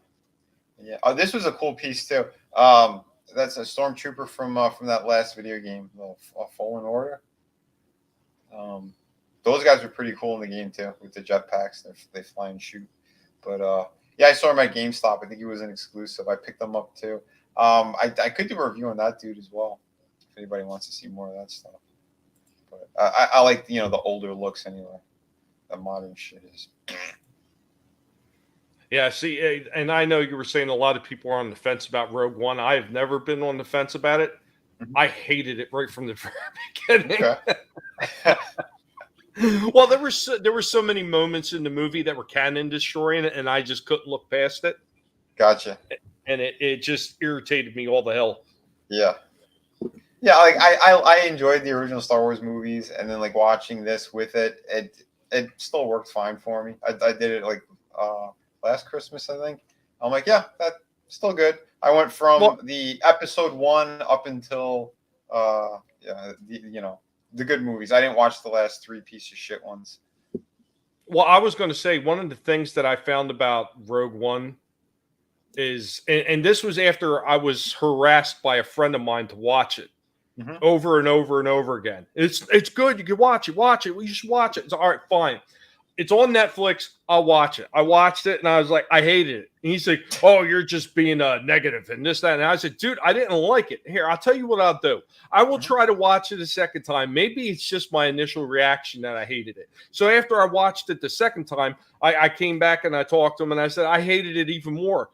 Yeah. Oh, this was a cool piece too. That's a stormtrooper from that last video game, Fallen Order. Those guys were pretty cool in the game too, with the jetpacks. They fly and shoot. But yeah, I saw him at GameStop. I think he was an exclusive. I picked them up too. I could do a review on that dude as well, if anybody wants to see more of that stuff. But I like the older looks anyway. The modern shit is. Yeah, see, and I know you were saying a lot of people are on the fence about Rogue One. I have never been on the fence about it. Mm-hmm. I hated it right from the very beginning. Okay. Well, there were so many moments in the movie that were canon destroying it, and I just couldn't look past it. Gotcha. And it just irritated me all the hell. Yeah. Yeah, like I enjoyed the original Star Wars movies, and then like watching this with it still worked fine for me. I did it like last Christmas, I think. I'm like, yeah, that's still good. I went from the episode 1 up until the good movies. I didn't watch the last 3 piece of shit ones. Well, I was going to say one of the things that I found about Rogue One and this was after I was harassed by a friend of mine to watch it over and over and over again. It's good. You can watch it. Watch it. Well, you should watch it. It's all right. Fine. It's on Netflix. I'll watch it. I watched it and I was like, I hated it. And he's like, oh, you're just being negative and this, that. And I said, dude, I didn't like it. Here, I'll tell you what I'll do. I will try to watch it a second time. Maybe it's just my initial reaction that I hated it. So after I watched it the second time, I came back and I talked to him and I said, I hated it even more.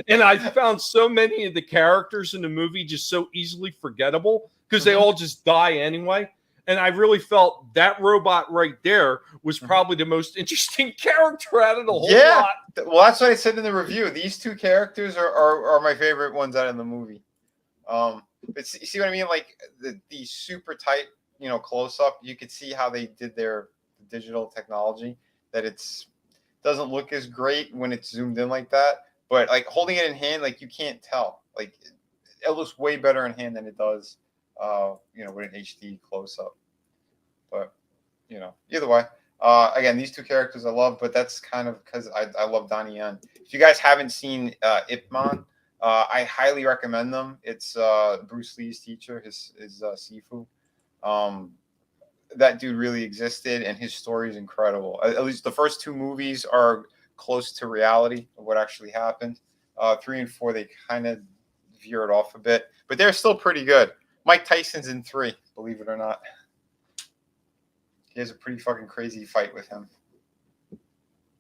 And I found so many of the characters in the movie just so easily forgettable because they all just die anyway. And I really felt that robot right there was probably the most interesting character out of the whole lot. Well, that's what I said in the review. These two characters are my favorite ones out of the movie. But you see what I mean? Like the super tight, close up. You could see how they did their digital technology. That doesn't look as great when it's zoomed in like that. But like holding it in hand, like you can't tell. Like it looks way better in hand than it does. With an HD close up, but either way, again, these two characters I love, but that's kind of because I love Donnie Yen. If you guys haven't seen Ip Man, I highly recommend them. It's Bruce Lee's teacher, his Sifu. That dude really existed, and his story is incredible. At least the first two movies are close to reality of what actually happened. 3 and 4, they kind of veered off a bit, but they're still pretty good. Mike Tyson's in 3, believe it or not. He has a pretty fucking crazy fight with him.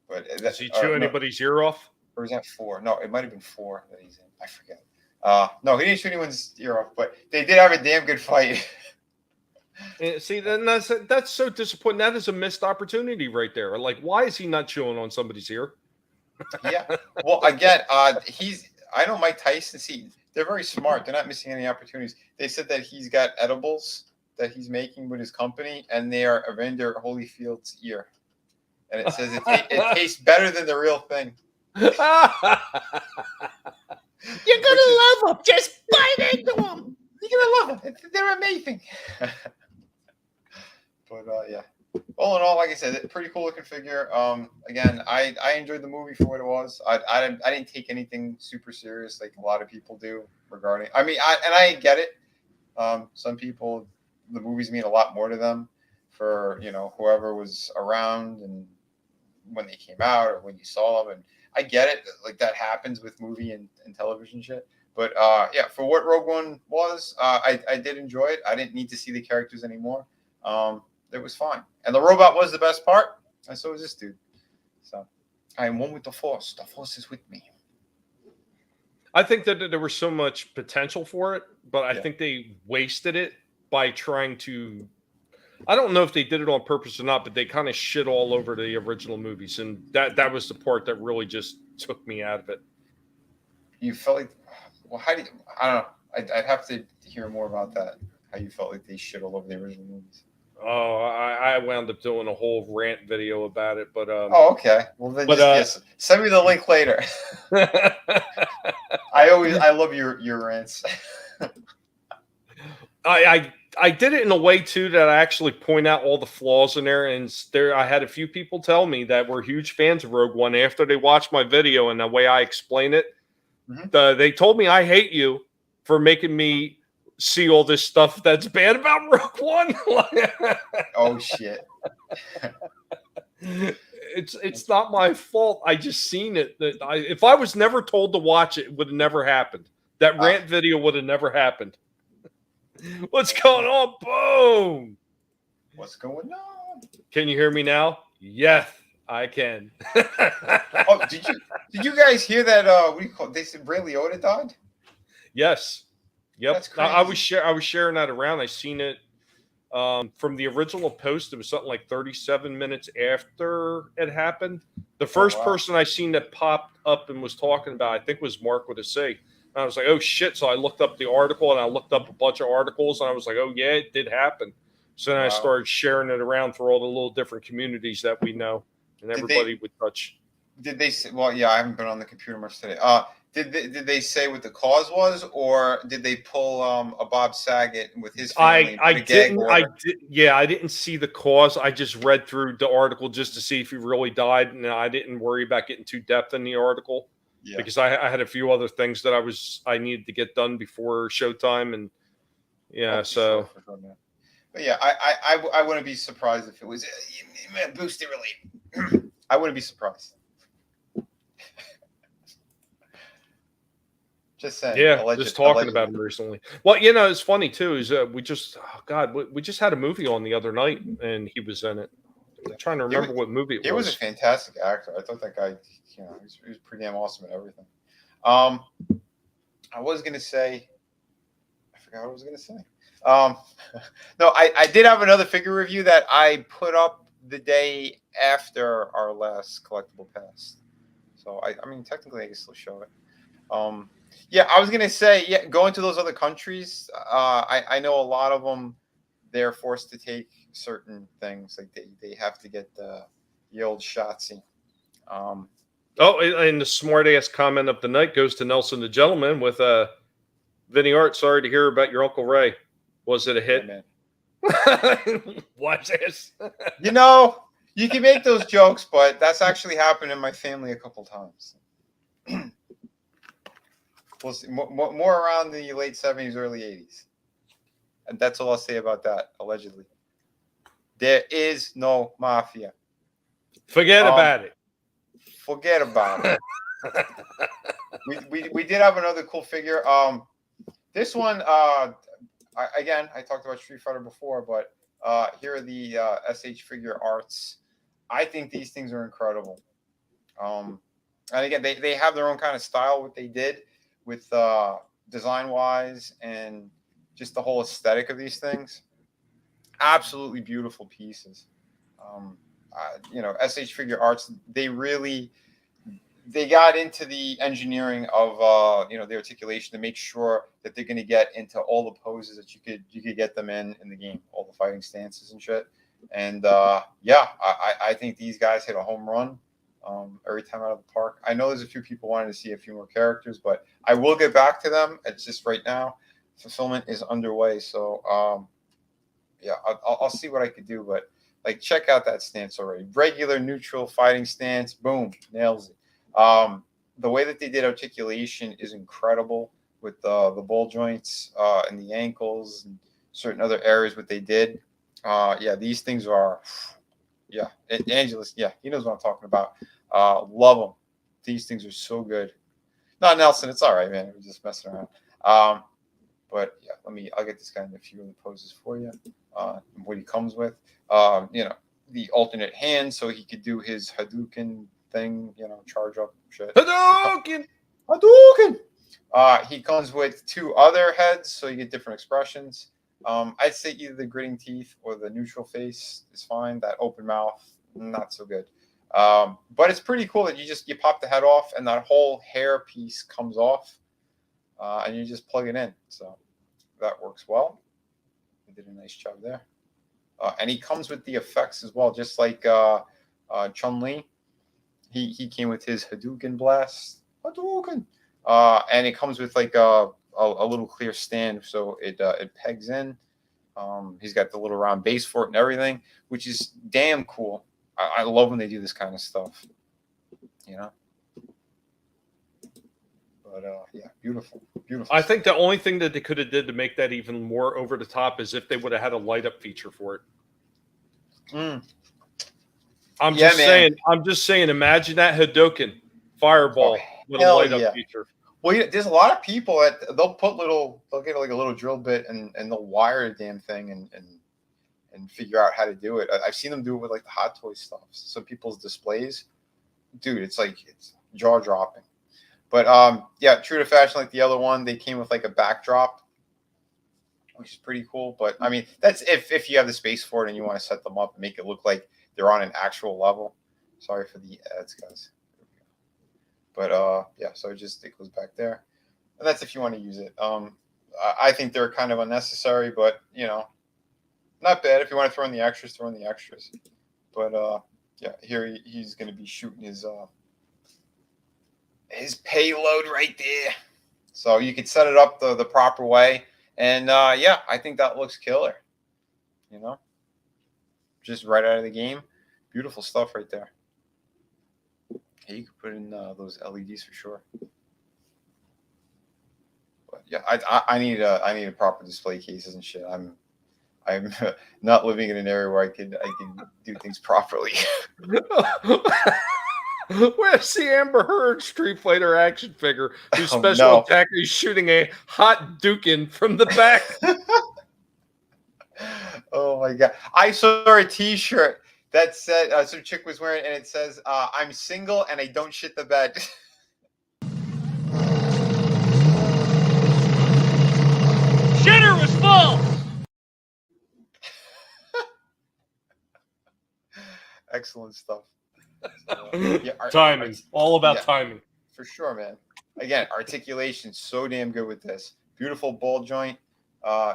But does he chew anybody's ear off? Or is that 4? No, it might have been 4 that he's in. I forget. No, he didn't chew anyone's ear off, but they did have a damn good fight. See, then that's so disappointing. That is a missed opportunity right there. Like, why is he not chewing on somebody's ear? Yeah. Well, again, I know Mike Tyson. See, they're very smart. They're not missing any opportunities. They said that he's got edibles that he's making with his company, and they are Evander Holyfield's ear. And it says it tastes better than the real thing. You're gonna love them. Just bite into them. You're gonna love them. They're amazing. But yeah. All in all, like I said, pretty cool looking figure. Again, I enjoyed the movie for what it was. I didn't take anything super serious like a lot of people do regarding. I mean, I get it. Some people, the movies mean a lot more to them for whoever was around and when they came out or when you saw them. And I get it. Like that happens with movie and television shit. But yeah, for what Rogue One was, I did enjoy it. I didn't need to see the characters anymore. It was fine. And the robot was the best part, and so was this dude. So I am one with the Force. The Force is with me. I think that there was so much potential for it, but I think they wasted it by trying to. I don't know if they did it on purpose or not, but they kind of shit all over the original movies, and that was the part that really just took me out of it. You felt like, well, how do you? I don't know. I'd have to hear more about that. How you felt like they shit all over the original movies. Oh, I wound up doing a whole rant video about it, but oh, okay. Well, then send me the link later. I love your rants. I did it in a way too that I actually point out all the flaws in there, and I had a few people tell me that were huge fans of Rogue One after they watched my video and the way I explain it. Mm-hmm. They told me I hate you for making me see all this stuff that's bad about Rogue One. Oh shit! It's not my fault. I just seen it. If I was never told to watch it, it would have never happened. That rant video would have never happened. What's going on? Boom! What's going on? Can you hear me now? Yes, I can. Oh, did you guys hear that? What do you call it? They said Ray Liotta died. Yes. Yep. That's crazy. I was sharing that around. I seen it from the original post. It was something like 37 minutes after it happened. The first person I seen that popped up and was talking about, I think, was Mark with a C. And I was like, oh shit! So I looked up the article and I looked up a bunch of articles and I was like, oh yeah, it did happen. So then I started sharing it around for all the little different communities that we know, and everybody would touch. Did they say? Well, yeah, I haven't been on the computer much today. Did they say what the cause was, or did they pull a Bob Saget with his family? I didn't. I didn't see the cause. I just read through the article just to see if he really died, and I didn't worry about getting too depth in the article because I had a few other things that I needed to get done before showtime, and Sure, man. But yeah, I wouldn't be surprised if it was booster related. I wouldn't be surprised. Just saying. Yeah, just talking about him recently. Well, it's funny too. Is we just had a movie on the other night, and he was in it. I'm trying to remember what movie it was. He was a fantastic actor. I thought that guy, he was pretty damn awesome at everything. I was gonna say, I forgot what I was gonna say. No, I did have another figure review that I put up the day after our last Collectible Past. So I mean, technically, I can still show it. Yeah, I was gonna say, going to those other countries. I know a lot of them. They're forced to take certain things, like they have to get the old Shotzi. And the smart ass comment of the night goes to Nelson the Gentleman with Vinnie Art. Sorry to hear about your Uncle Ray. Was it a hit? Watch this. You can make those jokes, but that's actually happened in my family a couple times. We'll see. More around the late 70s, early 80s. And that's all I'll say about that, allegedly. There is no mafia. Forget about it. Forget about it. we did have another cool figure. This one, I talked about Street Fighter before, but here are the SH Figure Arts. I think these things are incredible. And again, they have their own kind of style, what they did with design-wise and just the whole aesthetic of these things. Absolutely beautiful pieces. SH Figure Arts, they got into the engineering of the articulation to make sure that they're going to get into all the poses that you could get them in the game, all the fighting stances and shit. And I think these guys hit a home run every time out of the park. I know there's a few people wanting to see a few more characters, but I will get back to them. It's just right now fulfillment is underway, so I'll see what I could do. But check out that stance already. Regular, neutral, fighting stance. Boom, nails it. The way that they did articulation is incredible with the ball joints and the ankles and certain other areas. What they did, these things are, Angelus, he knows what I'm talking about. Love them. These things are so good. No, Nelson, it's all right, man. We're just messing around. But I'll get this guy in a few other poses for you. What he comes with, the alternate hand, so he could do his Hadouken thing, charge up shit. Hadouken! He comes with two other heads, so you get different expressions. I'd say either the gritting teeth or the neutral face is fine. That open mouth, not so good. But it's pretty cool that you pop the head off and that whole hair piece comes off, and you just plug it in. So that works well. They did a nice job there. And he comes with the effects as well, just like Chun-Li. He came with his Hadouken blast. Hadouken! And it comes with a little clear stand, so it pegs in. He's got the little round base for it and everything, which is damn cool. I love when they do this kind of stuff. But beautiful. I think the only thing that they could have did to make that even more over the top is if they would have had a light up feature for it. I'm just saying. Imagine that Hadouken fireball with a light up feature. Well, there's a lot of people that they'll get a little drill bit and they'll wire the damn thing and figure out how to do it. I've seen them do it with the Hot Toys stuff. Some people's displays, dude, it's jaw dropping. But true to fashion, like the other one, they came with a backdrop, which is pretty cool. But I mean, that's if you have the space for it and you want to set them up and make it look like they're on an actual level. Sorry for the ads, guys. But so it goes back there, and that's if you want to use it. I think they're kind of unnecessary, but not bad. If you want to throw in the extras, throw in the extras. But here he's going to be shooting his his payload right there. So you could set it up the proper way. And yeah, I think that looks killer. You know, just right out of the game. Beautiful stuff right there. Hey, you could put in those LEDs for sure. But yeah, I need a proper display cases and shit. I'm not living in an area where I can do things properly. Where's the Amber Heard Street Fighter action figure whose Oh, special no. attack is shooting a hot Dukin from the back? Oh my god! I saw a T-shirt that said some chick was wearing, and it says, "I'm single and I don't shit the bed." Shitter was full. Excellent stuff. So, yeah, Timing. All about yeah. timing. For sure, man. Again, articulation so damn good with this. Beautiful ball joint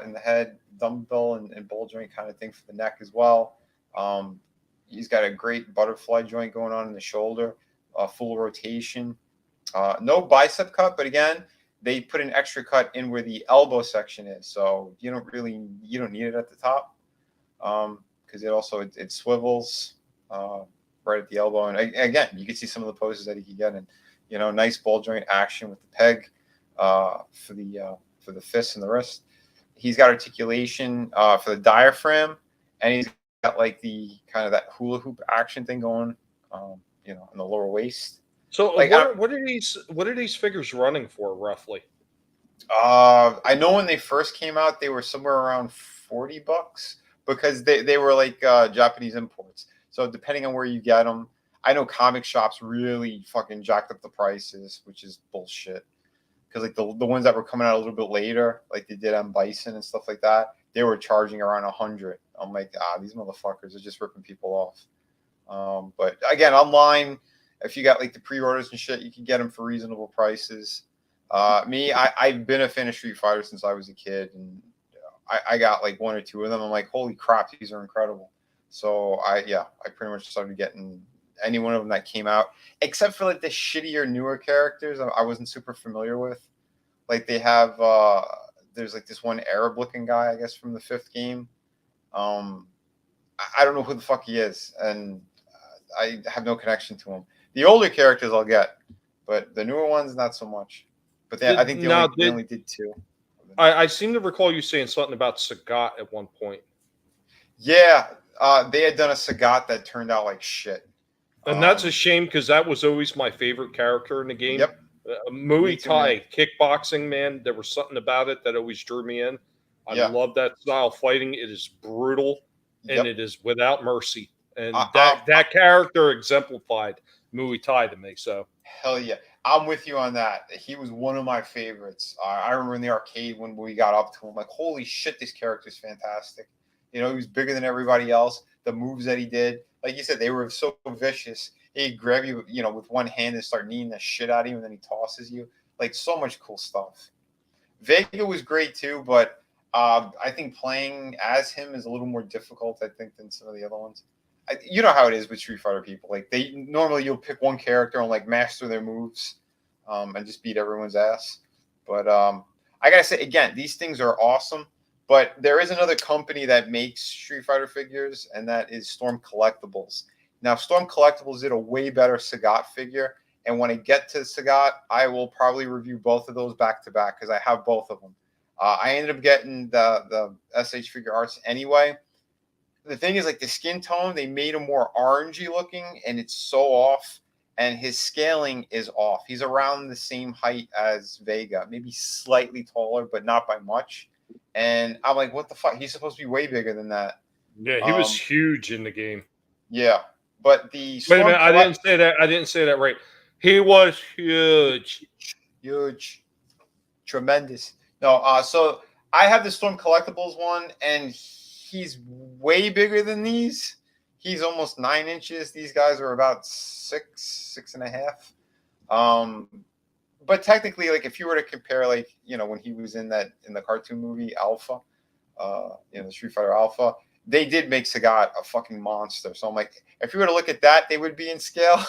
in the head, dumbbell and ball joint kind of thing for the neck as well. He's got a great butterfly joint going on in the shoulder, full rotation. No bicep cut, but again, they put an extra cut in where the elbow section is, so you don't need it at the top because it swivels right at the elbow. And again, you can see some of the poses that he can get in. You know, nice ball joint action with the peg for the fist and the wrist. He's got articulation for the diaphragm, and he's got like the kind of that hula hoop action thing going, you know, in the lower waist. So, Like, what are these figures running for roughly? I know when they first came out, they were somewhere around $40 because they were like Japanese imports. So depending on where you get them, I know comic shops really fucking jacked up the prices, which is bullshit. Because like the ones that were coming out a little bit later, like they did on Bison and stuff like that, they were charging around $100. I'm like, these motherfuckers are just ripping people off. But again, online, if you got like the pre-orders and shit, you can get them for reasonable prices. I've been a fan of Street Fighter since I was a kid, and I got like one or two of them. I'm like, holy crap, these are incredible. So I pretty much started getting any one of them that came out, except for like the shittier newer characters I wasn't super familiar with. Like they have there's like this one Arab looking guy, I guess, from the 5th game. I don't know who the fuck he is, and I have no connection to him. The older characters I'll get, but the newer ones not so much. But I think they only did 2. I seem to recall you saying something about Sagat at one point. Yeah, they had done a Sagat that turned out like shit. And that's a shame because that was always my favorite character in the game. Yep. Muay Thai, kickboxing, man. There was something about it that always drew me in. I love that style of fighting. It is brutal and it is without mercy. And that character exemplified Muay Thai to me. So hell yeah. I'm with you on that. He was one of my favorites. I remember in the arcade when we got up to him, like, holy shit, this character's fantastic. You know, he was bigger than everybody else. The moves that he did, like you said, they were so vicious. He'd grab you, you know, with one hand and start kneeing the shit out of you, and then he tosses you. Like, so much cool stuff. Vega was great too, but I think playing as him is a little more difficult, I think, than some of the other ones. You know how it is with Street Fighter people. Like, you'll pick one character and like master their moves, and just beat everyone's ass. But I gotta say again, these things are awesome. But there is another company that makes Street Fighter figures, and that is Storm Collectibles. Now, Storm Collectibles did a way better Sagat figure, and when I get to Sagat, I will probably review both of those back to back because I have both of them. I ended up getting the SH Figure Arts anyway. The thing is, like, the skin tone, they made him more orangey looking, and it's so off. And his scaling is off. He's around the same height as Vega, maybe slightly taller, but not by much. And I'm like, what the fuck? He's supposed to be way bigger than that. yeah, he was huge in the game. Yeah, but the Wait a minute, I didn't say that. I didn't say that right. He was huge, tremendous. No, so I have the Storm Collectibles one, and he's way bigger than these. He's almost 9 inches. These guys are about 6.5. But technically, like, if you were to compare, like, you know, when he was in the cartoon movie Alpha, you know, the Street Fighter Alpha, they did make Sagat a fucking monster. So I'm like, if you were to look at that, they would be in scale.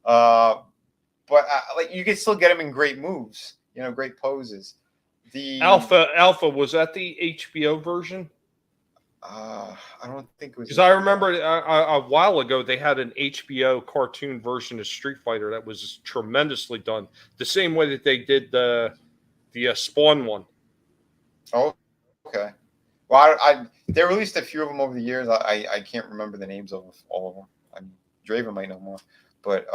But but like you can still get him in great moves, great poses. The Alpha was that the HBO version? I don't think it was, because I remember a while ago they had an HBO cartoon version of Street Fighter that was tremendously done, the same way that they did the Spawn one. Oh, okay. Well, they released a few of them over the years. I can't remember the names of all of them. I mean, Draven might know more, but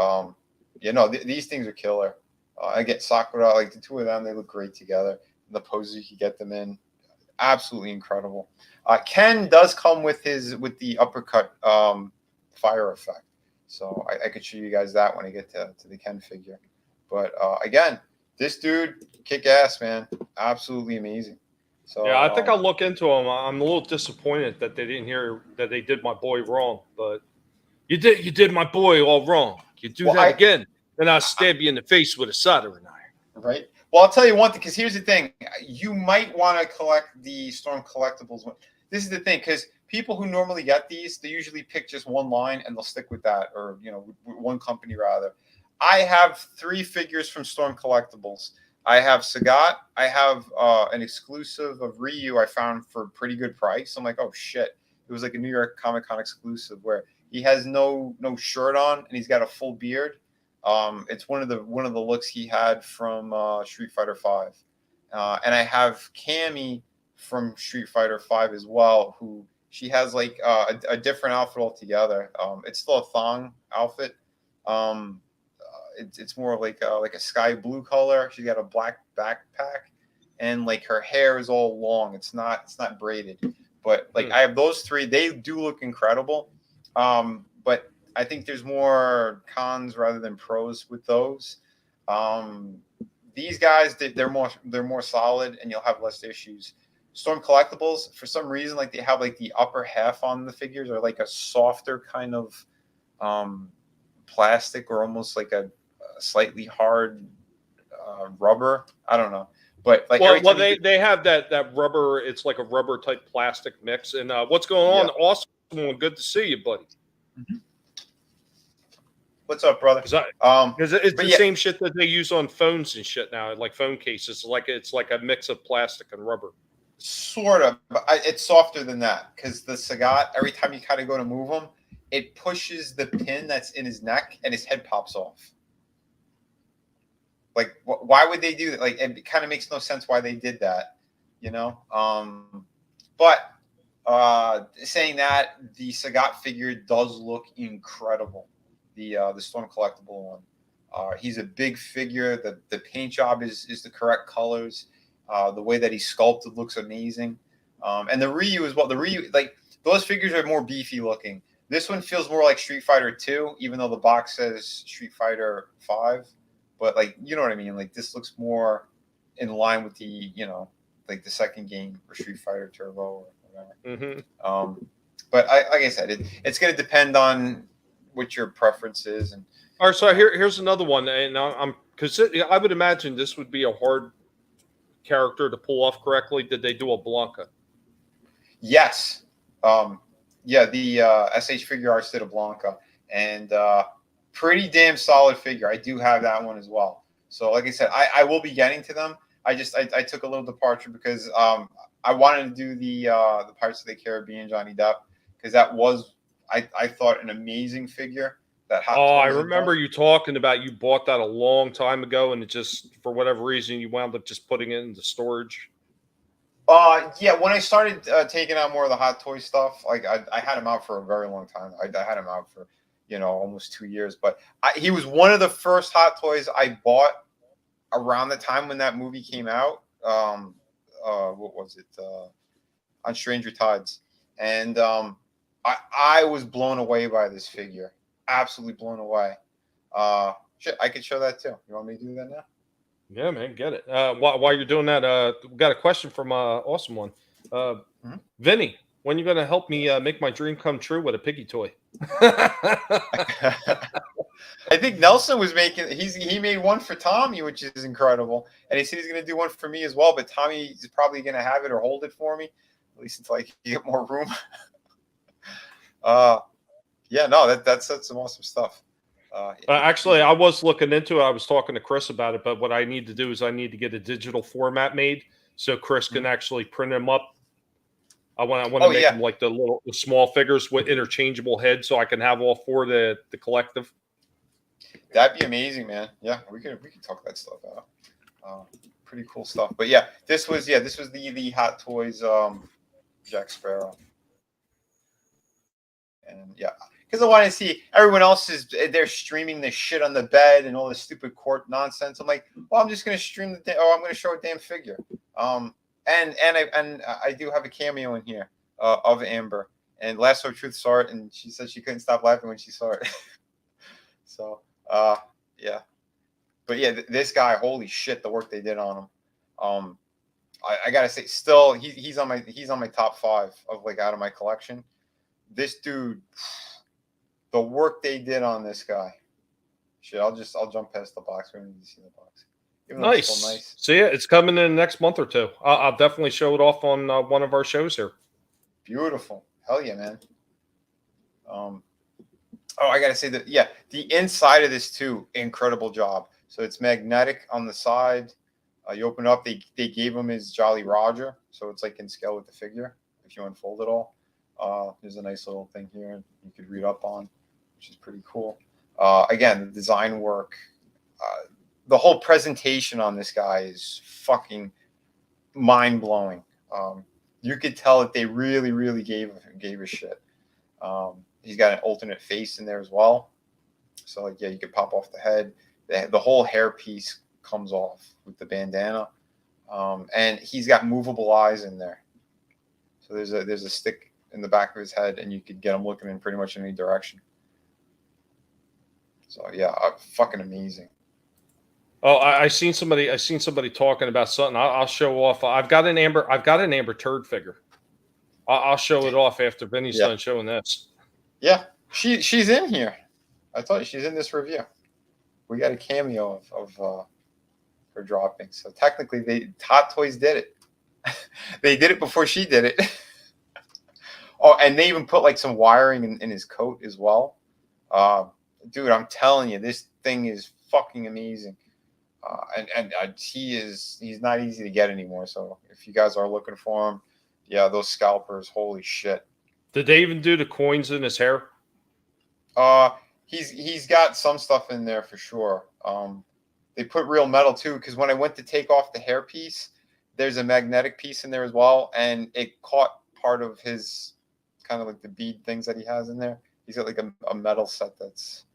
these things are killer. I get Sakura, like the two of them, they look great together. The poses you can get them in, absolutely incredible. Ken does come with the uppercut fire effect, so I could show you guys that when I get to the Ken figure. But again, this dude kick ass, man, absolutely amazing. So yeah, I think I'll look into him. I'm a little disappointed that they didn't hear that they did my boy wrong, but you did my boy all wrong. You do that again, then I'll stab you in the face with a soldering iron. Right. Well, I'll tell you one thing, because here's the thing. You might want to collect the Storm Collectibles one. This is the thing, because people who normally get these, they usually pick just one line and they'll stick with that, or one company rather. I have 3 figures from Storm Collectibles. I have Sagat. I have an exclusive of Ryu I found for a pretty good price. I'm like, oh shit! It was like a New York Comic Con exclusive where he has no shirt on and he's got a full beard. It's one of the looks he had from Street Fighter V, and I have Cammy from Street Fighter V as well, who she has like a different outfit altogether. It's still a thong outfit. It's more like a sky blue color. She's got a black backpack, and like her hair is all long. It's not braided, but like I have those 3. They do look incredible. But I think there's more cons rather than pros with those. These guys, they're more solid, and you'll have less issues. Storm Collectibles, for some reason, like they have like the upper half on the figures are like a softer kind of plastic, or almost like a slightly hard rubber. I don't know, but like they have that rubber. It's like a rubber type plastic mix. And what's going on? Yeah. Awesome, good to see you, buddy. Mm-hmm. What's up, brother? Because it's the same shit that they use on phones and shit now, like phone cases. It's like a mix of plastic and rubber. Sort of, but it's softer than that, because the Sagat, every time you kind of go to move him, it pushes the pin that's in his neck and his head pops off. Like, why would they do that? Like, it kind of makes no sense why they did that, But saying that, the Sagat figure does look incredible. The Storm Collectible one. He's a big figure. The paint job is the correct colors. The way that he's sculpted looks amazing. And the Ryu as well. The Ryu, like, those figures are more beefy looking. This one feels more like Street Fighter 2, even though the box says Street Fighter 5. But, like, you know what I mean? Like, this looks more in line with the, like the second game for Street Fighter Turbo or whatever. Mm-hmm. But like I said, it's going to depend on what your preference is. And all right, so here's another one. And because I would imagine this would be a hard character to pull off correctly. Did they do a Blanca? Yes. Yeah, the SH Figure Arts did a Blanca, and pretty damn solid figure. I do have that one as well. So like I said, I will be getting to them. I took a little departure because I wanted to do the Pirates of the Caribbean Johnny Depp, because that was I thought an amazing figure. I remember you talking about you bought that a long time ago, and it just, for whatever reason, you wound up just putting it into storage. Yeah, when I started taking out more of the Hot Toy stuff, like I had him out for a very long time. I had him out for almost 2 years. But he was one of the first Hot Toys I bought around the time when that movie came out. What was it? On Stranger Tides, and I was blown away by this figure. Absolutely blown away. Shit, I could show that too. You want me to do that now? Yeah, man, get it. While you're doing that, we got a question from Awesome One. Vinnie, when you going to help me make my dream come true with a piggy toy? I think Nelson was he made one for Tommy, which is incredible. And he said he's going to do one for me as well, but Tommy is probably going to have it or hold it for me, at least until I can get more room. Yeah, no, that's some awesome stuff. Actually, I was looking into it. I was talking to Chris about it, but what I need to do is I need to get a digital format made so Chris can actually print them up. I want to make them like the small figures with interchangeable heads, so I can have all four the collective. That'd be amazing, man. Yeah, we could talk that stuff out. Pretty cool stuff. But yeah, this was the Hot Toys Jack Sparrow, and yeah, because I want to see everyone else they're streaming this shit on the bed and all this stupid court nonsense. I'm like, well, I'm just gonna stream I'm gonna show a damn figure. And I do have a cameo in here of Amber, and Lasso of Truth saw it, and she said she couldn't stop laughing when she saw it. So yeah, but yeah, this guy, holy shit, the work they did on him. I gotta say, still he's on my top 5 of like out of my collection. This dude, the work they did on this guy. Shit, I'll jump past the box. We don't need to see the box. Nice. Nice. See it. It's coming in the next month or two. I'll definitely show it off on one of our shows here. Beautiful. Hell yeah, man. Oh, I gotta say that. Yeah, the inside of this too, incredible job. So it's magnetic on the side. You open up. They gave him his Jolly Roger, so it's like in scale with the figure. If you unfold it all, there's a nice little thing here you could read up on, which is pretty cool. Again, the design work. The whole presentation on this guy is fucking mind-blowing. You could tell that they really, really gave a shit. He's got an alternate face in there as well. So, like, yeah, you could pop off the head. The whole hair piece comes off with the bandana. And he's got movable eyes in there. So there's a stick in the back of his head, and you could get him looking in pretty much any direction. So, yeah, fucking amazing. Oh, I seen somebody talking about something. I'll show off. I've got an Amber Turd figure. I'll show it off after Vinnie's done showing this. Yeah, she's in here. I told you she's in this review. We got a cameo of her dropping. So technically, Hot Toys did it. They did it before she did it. Oh, and they even put like some wiring in his coat as well. Dude, I'm telling you, this thing is fucking amazing. And he's not easy to get anymore. So if you guys are looking for him, yeah, those scalpers, holy shit. Did they even do the coins in his hair? He's got some stuff in there for sure. They put real metal too, because when I went to take off the hair piece, there's a magnetic piece in there as well, and it caught part of his kind of like the bead things that he has in there. He's got like a metal set that's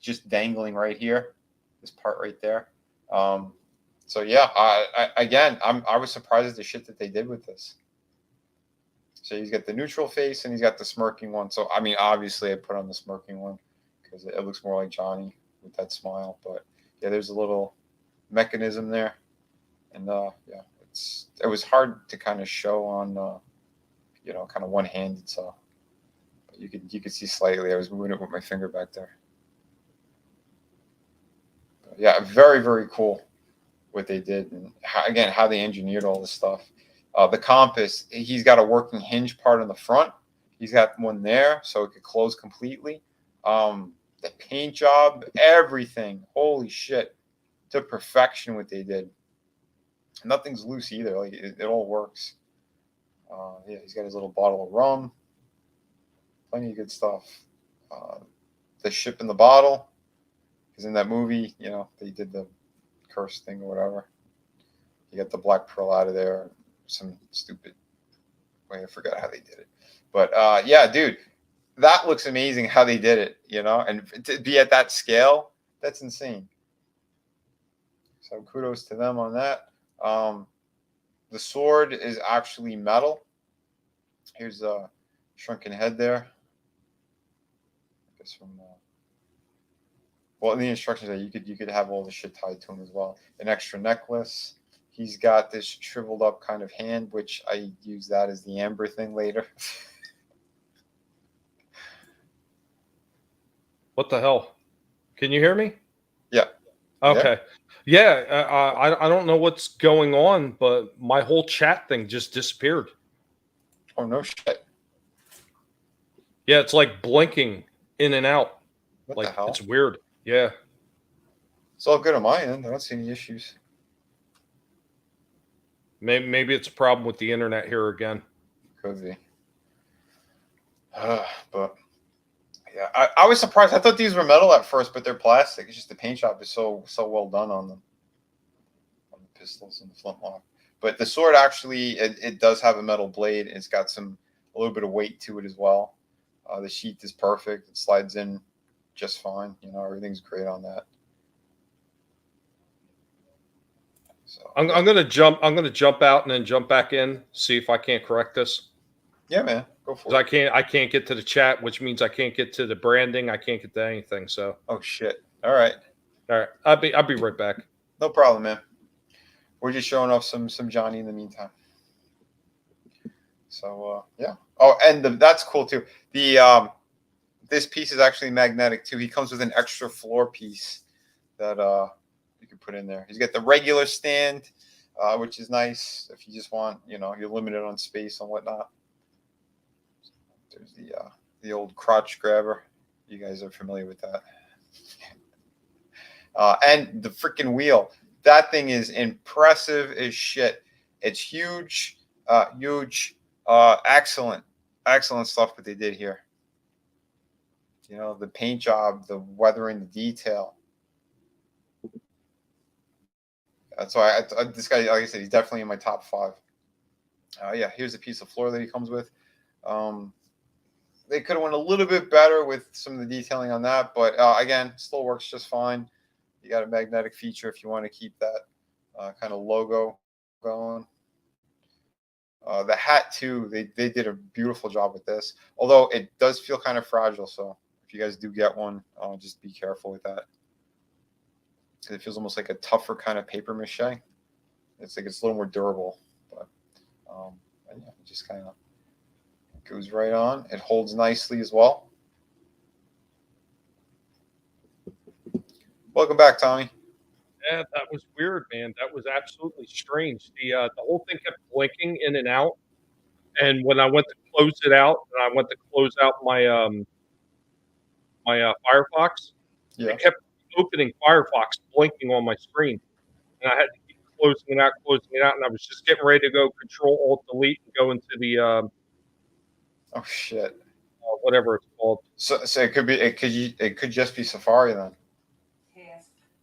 just dangling right here. This part right there. So yeah, I was surprised at the shit that they did with this. So he's got the neutral face and he's got the smirking one. So I mean, obviously I put on the smirking one because it looks more like Johnny with that smile. But yeah, there's a little mechanism there, and yeah, it was hard to kind of show on kind of one-handed. So but you could see slightly. I was moving it with my finger back there. Yeah, very, very cool what they did. And how they engineered all this stuff. The compass, he's got a working hinge part on the front. He's got one there, so it could close completely. The paint job, everything. Holy shit. To perfection what they did. Nothing's loose either. Like it all works. Yeah, he's got his little bottle of rum. Plenty of good stuff. The ship in the bottle. Because in that movie, they did the curse thing or whatever. You got the black pearl out of there. Some stupid way. I forgot how they did it. But yeah, dude, that looks amazing how they did it, and to be at that scale, that's insane. So kudos to them on that. The sword is actually metal. Here's a shrunken head there. I guess from well, in the instructions that you could have all the shit tied to him as well. An extra necklace. He's got this shriveled up kind of hand, which I use that as the amber thing later. What the hell? Can you hear me? Yeah. Okay. Yeah. I don't know what's going on, but my whole chat thing just disappeared. Oh, no shit. Yeah, it's like blinking in and out. What Like the hell? it's weird. Yeah. It's all good on my end. I don't see any issues. Maybe it's a problem with the internet here again. Could be. But yeah, I was surprised. I thought these were metal at first, but they're plastic. It's just the paint job is so well done on them, on the pistols and the flintlock. But the sword actually, it does have a metal blade. It's got a little bit of weight to it as well. The sheath is perfect. It slides in just fine. You know, everything's great on that. So I'm gonna jump out and then jump back in, see if I can't correct this. yeah, man, go for I it. can't get to the chat, which means I can't get to the branding. I can't get to anything. So Oh shit! All right, I'll be right back. no problem, man. We're just showing off some Johnny in the meantime. So yeah. Oh, and that's cool too. The this piece is actually magnetic too. He comes with an extra floor piece that you can put in there. He's got the regular stand, which is nice if you just want, you know, you're limited on space and whatnot. There's the old crotch grabber. You guys are familiar with that. And the freaking wheel. That thing is impressive as shit. It's huge, huge, excellent stuff that they did here. You know, the paint job, the weathering, the detail. That's why this guy, like I said, he's definitely in my top 5. Yeah, here's a piece of floor that he comes with. They could have went a little bit better with some of the detailing on that, but again, still works just fine. You got a magnetic feature if you want to keep that kind of logo going. The hat too, they did a beautiful job with this, although it does feel kind of fragile. So if you guys do get one, just be careful with that. It feels almost like a tougher kind of paper mache. It's like it's a little more durable, but yeah, it just kind of goes right on. It holds nicely as well. Welcome back, Tommy. Yeah, that was weird, man. That was absolutely strange. The whole thing kept blinking in and out, and when I went to close it out, and I went to close out my Firefox, Yeah. it kept opening Firefox blinking on my screen, and I had to keep closing it out, and I was just getting ready to go Control Alt Delete and go into the Oh shit. whatever it's called. So it could just be Safari then,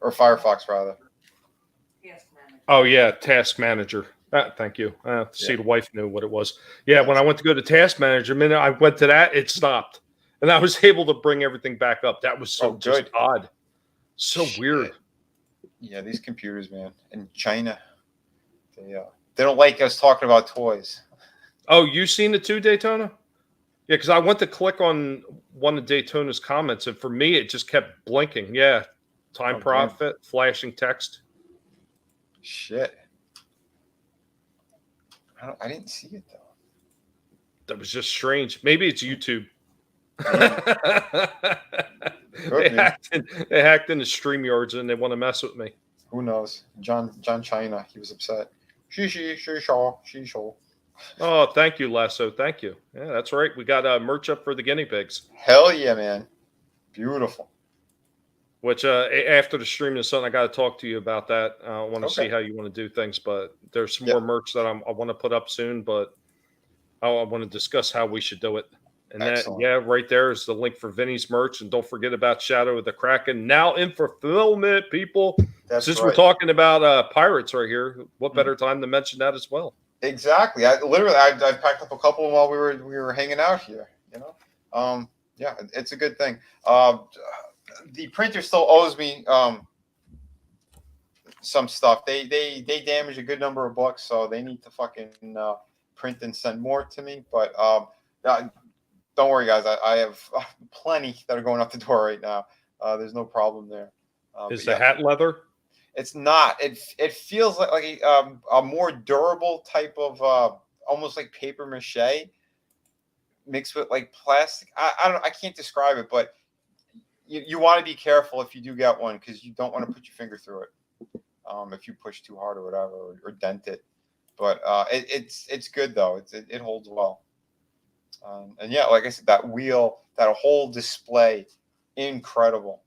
or Firefox rather. Oh yeah, Task Manager. Thank you. See, the wife knew what it was. Yeah, when I went to go to Task Manager, the minute I went to that, it stopped, and I was able to bring everything back up. That was so just odd, so weird. Yeah, these computers, man, in China, they don't like us talking about toys. Oh, you seen it too, Daytona? Yeah, because I went to click on one of Daytona's comments, and for me, it just kept blinking. Yeah, time profit, flashing text. Shit. I didn't see it though. That was just strange. Maybe it's YouTube. They hacked into StreamYards and they want to mess with me. Who knows? John China, he was upset. She. Oh, thank you, Lasso. Thank you. Yeah, that's right. We got merch up for the guinea pigs. Hell yeah, man. Beautiful. Which after the stream is something I got to talk to you about that. I want to see how you want to do things, but there's some more merch that I want to put up soon, but I want to discuss how we should do it. And Excellent. that, right there is the link for Vinnie's merch. And don't forget about Shadow of the Kraken now in fulfillment, people. Since we're talking about pirates right here, what better time to mention that as well? Exactly. I packed up a couple while we were hanging out here. You know, yeah, it's a good thing. The printer still owes me some stuff. They damaged a good number of books, so they need to fucking print and send more to me. But don't worry, guys. I have plenty that are going out the door right now. There's no problem there. Is the hat leather? It's not. It feels like a more durable type of almost like paper mache mixed with like plastic. I can't describe it, but you want to be careful if you do get one because you don't want to put your finger through it if you push too hard or whatever or dent it. But it's good though. It holds well. And yeah, like I said, that wheel, that whole display incredible.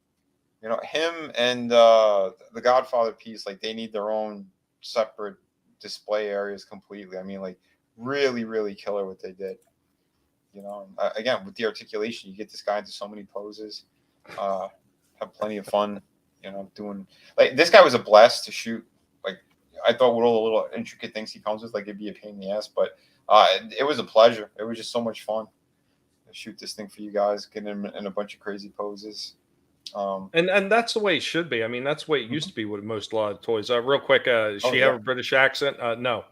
You know, him and the Godfather piece, like they need their own separate display areas completely. I mean, like really, really killer what they did. You know, again, with the articulation, you get this guy into so many poses, have plenty of fun, you know, doing, like, this guy was a blast to shoot. Like, I thought with all the little intricate things he comes with, like, it'd be a pain in the ass, but it was a pleasure. It was just so much fun to shoot this thing for you guys, get him in a bunch of crazy poses. And that's the way it should be. I mean, that's the way it used to be with most a lot of toys. Real quick, does she have a British accent? No,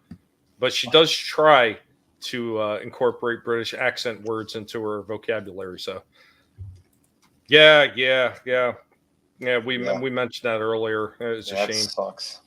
but she does try to incorporate British accent words into her vocabulary. So, yeah. We mentioned that earlier. It's a shame. Sucks.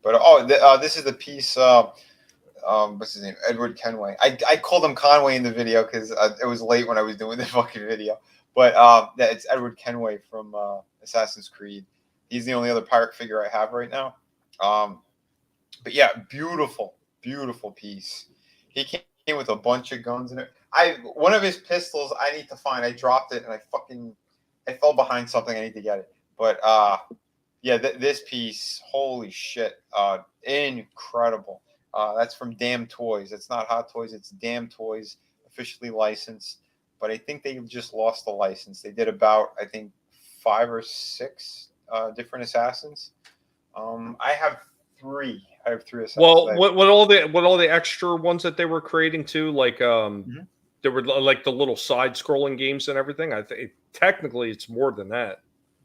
But this is the piece. What's his name? Edward Kenway. I called him Conway in the video because it was late when I was doing the fucking video. But it's Edward Kenway from Assassin's Creed. He's the only other pirate figure I have right now. But yeah, beautiful piece. He came with a bunch of guns in it. One of his pistols I need to find. I dropped it and I fell behind something. I need to get it. But yeah, this piece, holy shit, incredible. That's from Damn Toys. It's not Hot Toys. It's Damn Toys, officially licensed. But I think they just lost the license. They did about, I think, 5 or 6 different assassins. I have 3. I have 3 assassins. Well, what all the extra ones that they were creating too, like they were like the little side-scrolling games and everything. I think technically it's more than that.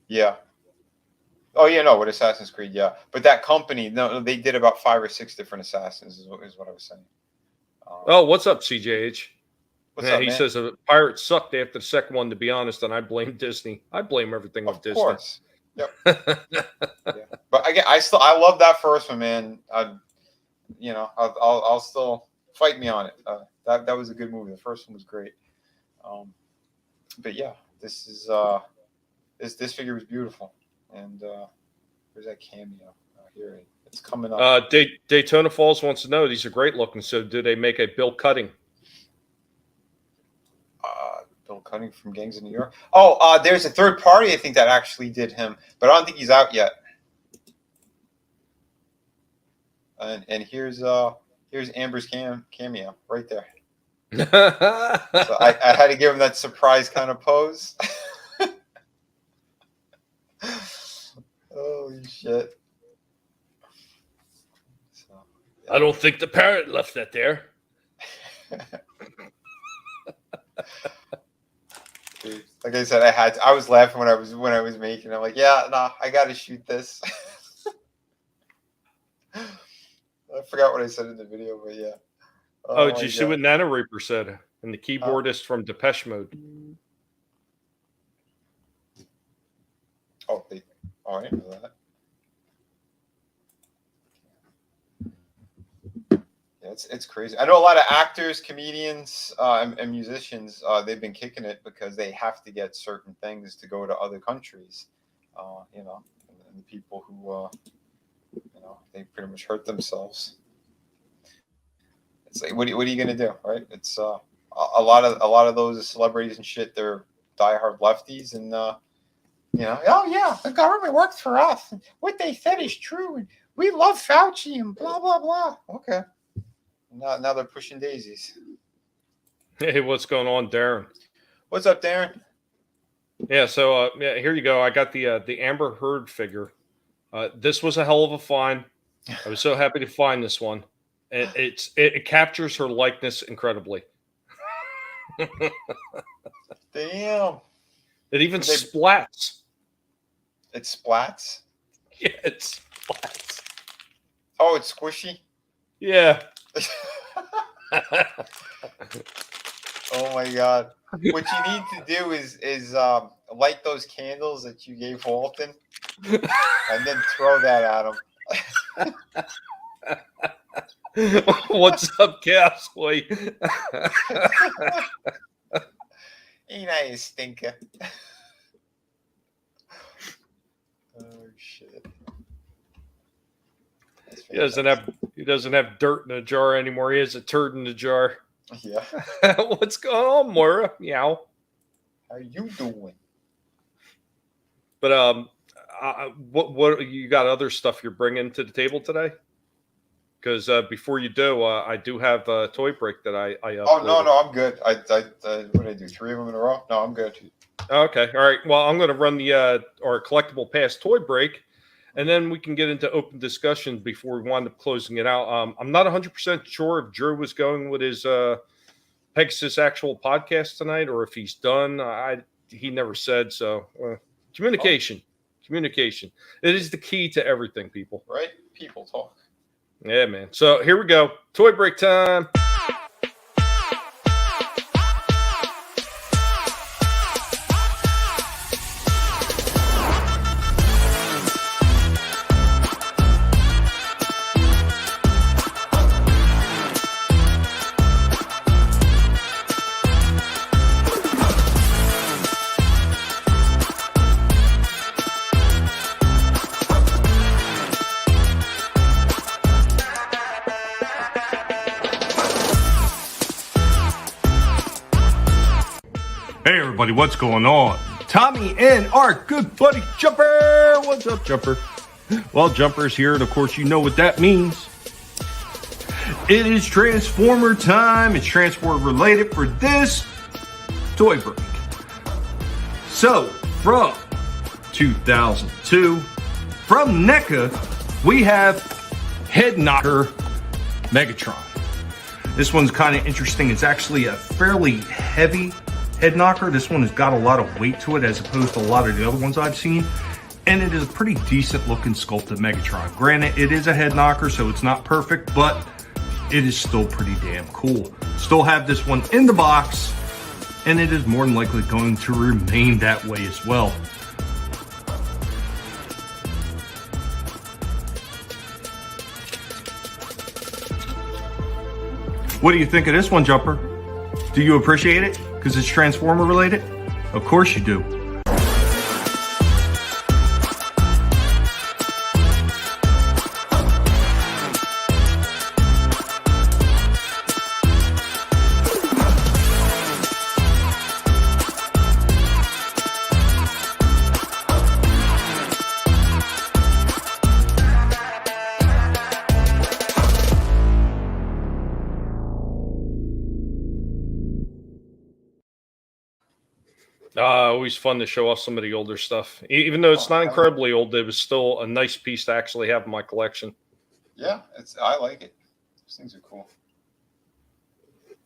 Yeah. Oh yeah, no, with Assassin's Creed, yeah. But that company, no, they did about 5 or 6 different assassins. Is what I was saying. Oh, what's up, CJH? What's up, he man? says Pirates sucked after the second one, to be honest, and I blame Disney. I blame everything with Disney. Of course. Yep. Yeah. But again, I love that first one, man. You know, I'll still fight me on it. That was a good movie. The first one was great. But yeah, this is this figure was beautiful. And where's that cameo? Here it's coming up. Daytona Falls wants to know, these are great looking. So do they make a Bill Cutting? Bill Cutting from Gangs of New York. Oh, there's a third party, I think, that actually did him, but I don't think he's out yet. And here's Amber's cameo right there. So I had to give him that surprise kind of pose. Holy shit. So, yeah. I don't think the parrot left that there. Dude, like I said, I was laughing when I was making it. I'm like, yeah, nah, I gotta shoot this. I forgot what I said in the video, but yeah. Oh, did you see what Nana Reaper said? And the keyboardist from Depeche Mode. Oh, I didn't know that. Yeah, it's crazy. I know a lot of actors, comedians, and musicians. They've been kicking it because they have to get certain things to go to other countries. You know, and the people who, you know, they pretty much hurt themselves. It's like, what are you gonna do, right? It's a lot of those celebrities and shit. They're diehard lefties, and you know, oh yeah, the government works for us. What they said is true, and we love Fauci and blah blah blah. Okay, now they're pushing daisies. Hey, what's going on, Darren? What's up, Darren? Yeah, so yeah, here you go. I got the Amber Heard figure. This was a hell of a find. I was so happy to find this one. It captures her likeness incredibly. Damn. It even splats. It splats? Yeah, it splats. Oh, it's squishy? Yeah. Oh my god. What you need to do is light those candles that you gave Walton and then throw that at him. What's up, Castaway? Ain't I a stinker? Oh shit. He doesn't have dirt in a jar anymore. He has a turd in the jar. Yeah. What's going on, Moira? Meow. How you doing? But what you got other stuff you're bringing to the table today? Because before you do, I do have a toy break that I uploaded. Oh no, I'm good. I what did I do? 3 of them in a row? No, I'm good. Okay, all right. Well, I'm going to run the our Collectible Past toy break, and then we can get into open discussion before we wind up closing it out. I'm not 100% sure if Drew was going with his Pegasus actual podcast tonight, or if he's done. He never said so. Communication. It is the key to everything, people. Right? People talk. Yeah, man. So here we go. Toy break time. Hey everybody, what's going on? Tommy and our good buddy Jumper! What's up, Jumper? Well, Jumper's here, and of course you know what that means. It is Transformer time. It's Transformer related for this toy break. So, from 2002, from NECA, we have Head Knocker Megatron. This one's kind of interesting. It's actually a fairly heavy head knocker. This one has got a lot of weight to it as opposed to a lot of the other ones I've seen. And it is a pretty decent looking sculpted Megatron. Granted, it is a head knocker, so it's not perfect, but it is still pretty damn cool. Still have this one in the box, and it is more than likely going to remain that way as well. What do you think of this one, Jumper? Do you appreciate it? Because it's Transformer related? Of course you do. Always fun to show off some of the older stuff. Even though it's not incredibly old, it was still a nice piece to actually have in my collection. Yeah, I like it. These things are cool.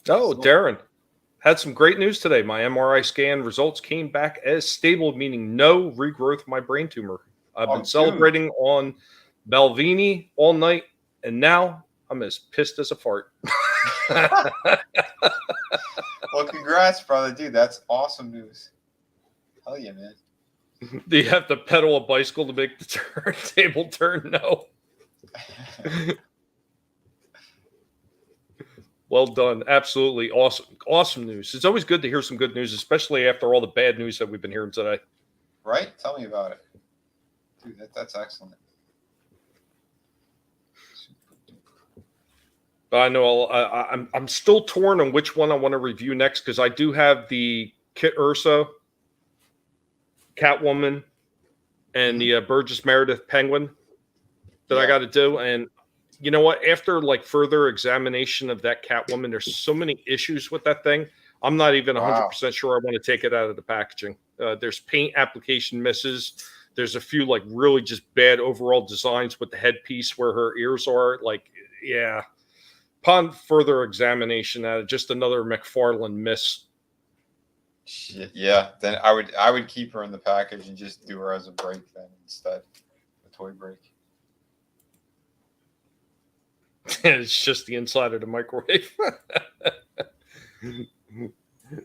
Oh, Darren. Had some great news today. My MRI scan results came back as stable, meaning no regrowth of my brain tumor. I've been celebrating on Balvenie all night, and now I'm as pissed as a fart. Well, congrats, brother. Dude, that's awesome news. Hell yeah, man. Do you have to pedal a bicycle to make the turntable turn? No. Well done. Absolutely awesome. Awesome news. It's always good to hear some good news, especially after all the bad news that we've been hearing today. Right? Tell me about it. Dude, that's excellent. I know I'm still torn on which one I want to review next because I do have the Kit Ursa, Catwoman, and the Burgess Meredith Penguin that I got to do. And you know what? After like further examination of that Catwoman, there's so many issues with that thing. I'm not even 100% sure I want to take it out of the packaging. There's paint application misses. There's a few like really just bad overall designs with the headpiece where her ears are. Like, yeah. Upon further examination at it, just another McFarlane miss. Shit, yeah. Then I would keep her in the package and just do her as a break then instead. A toy break. It's just the inside of the microwave.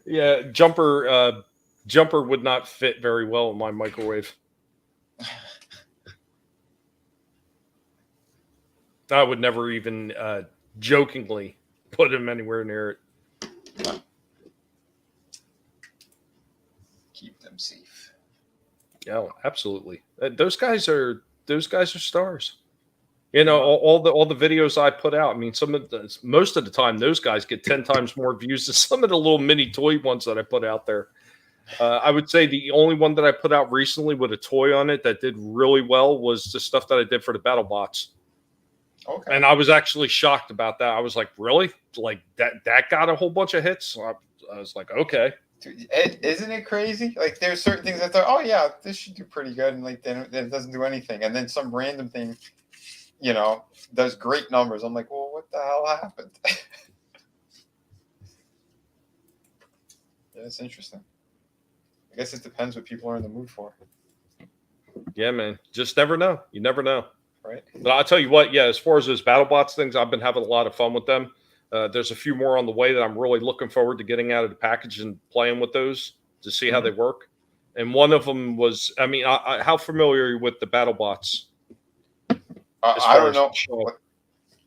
Yeah, Jumper would not fit very well in my microwave. I would never even jokingly put him anywhere near it. Keep them safe. Yeah, absolutely. Those guys are stars. You know, all the videos I put out. I mean, most of the time, those guys get 10 times more views than some of the little mini toy ones that I put out there. I would say the only one that I put out recently with a toy on it that did really well was the stuff that I did for the BattleBots. Okay. And I was actually shocked about that. I was like, really? Like that got a whole bunch of hits? So I was like, okay. Dude, isn't it crazy? Like, there's certain things I thought, oh yeah, this should do pretty good, and like then it doesn't do anything, and then some random thing, you know, does great numbers. I'm like, well, what the hell happened? Yeah, it's interesting. I guess it depends what people are in the mood for. Yeah, man. Just never know. You never know. Right. But I'll tell you what, yeah, as far as those BattleBots things, I've been having a lot of fun with them. There's a few more on the way that I'm really looking forward to getting out of the package and playing with those to see how they work. And one of them was, I mean, how familiar are you with the BattleBots? I don't know.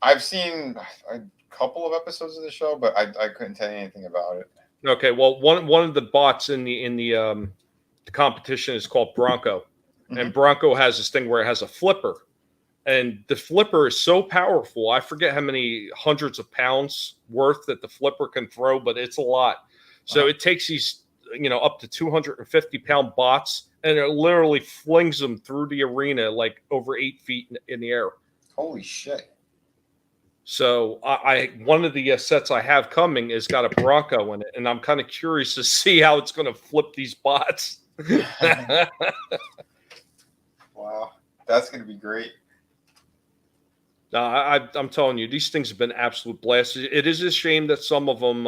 I've seen a couple of episodes of the show, but I couldn't tell you anything about it. Okay, well, one of the bots in the competition is called Bronco, and Bronco has this thing where it has a flipper, and the flipper is so powerful. I forget how many hundreds of pounds worth that the flipper can throw, but it's a lot. So it takes these, up to 250-pound bots, and it literally flings them through the arena like over 8 feet in the air. Holy shit! So one of the sets I have coming has got a Bronco in it, and I'm kind of curious to see how it's going to flip these bots. Wow, that's going to be great. I'm telling you, these things have been absolute blasts. It is a shame that some of them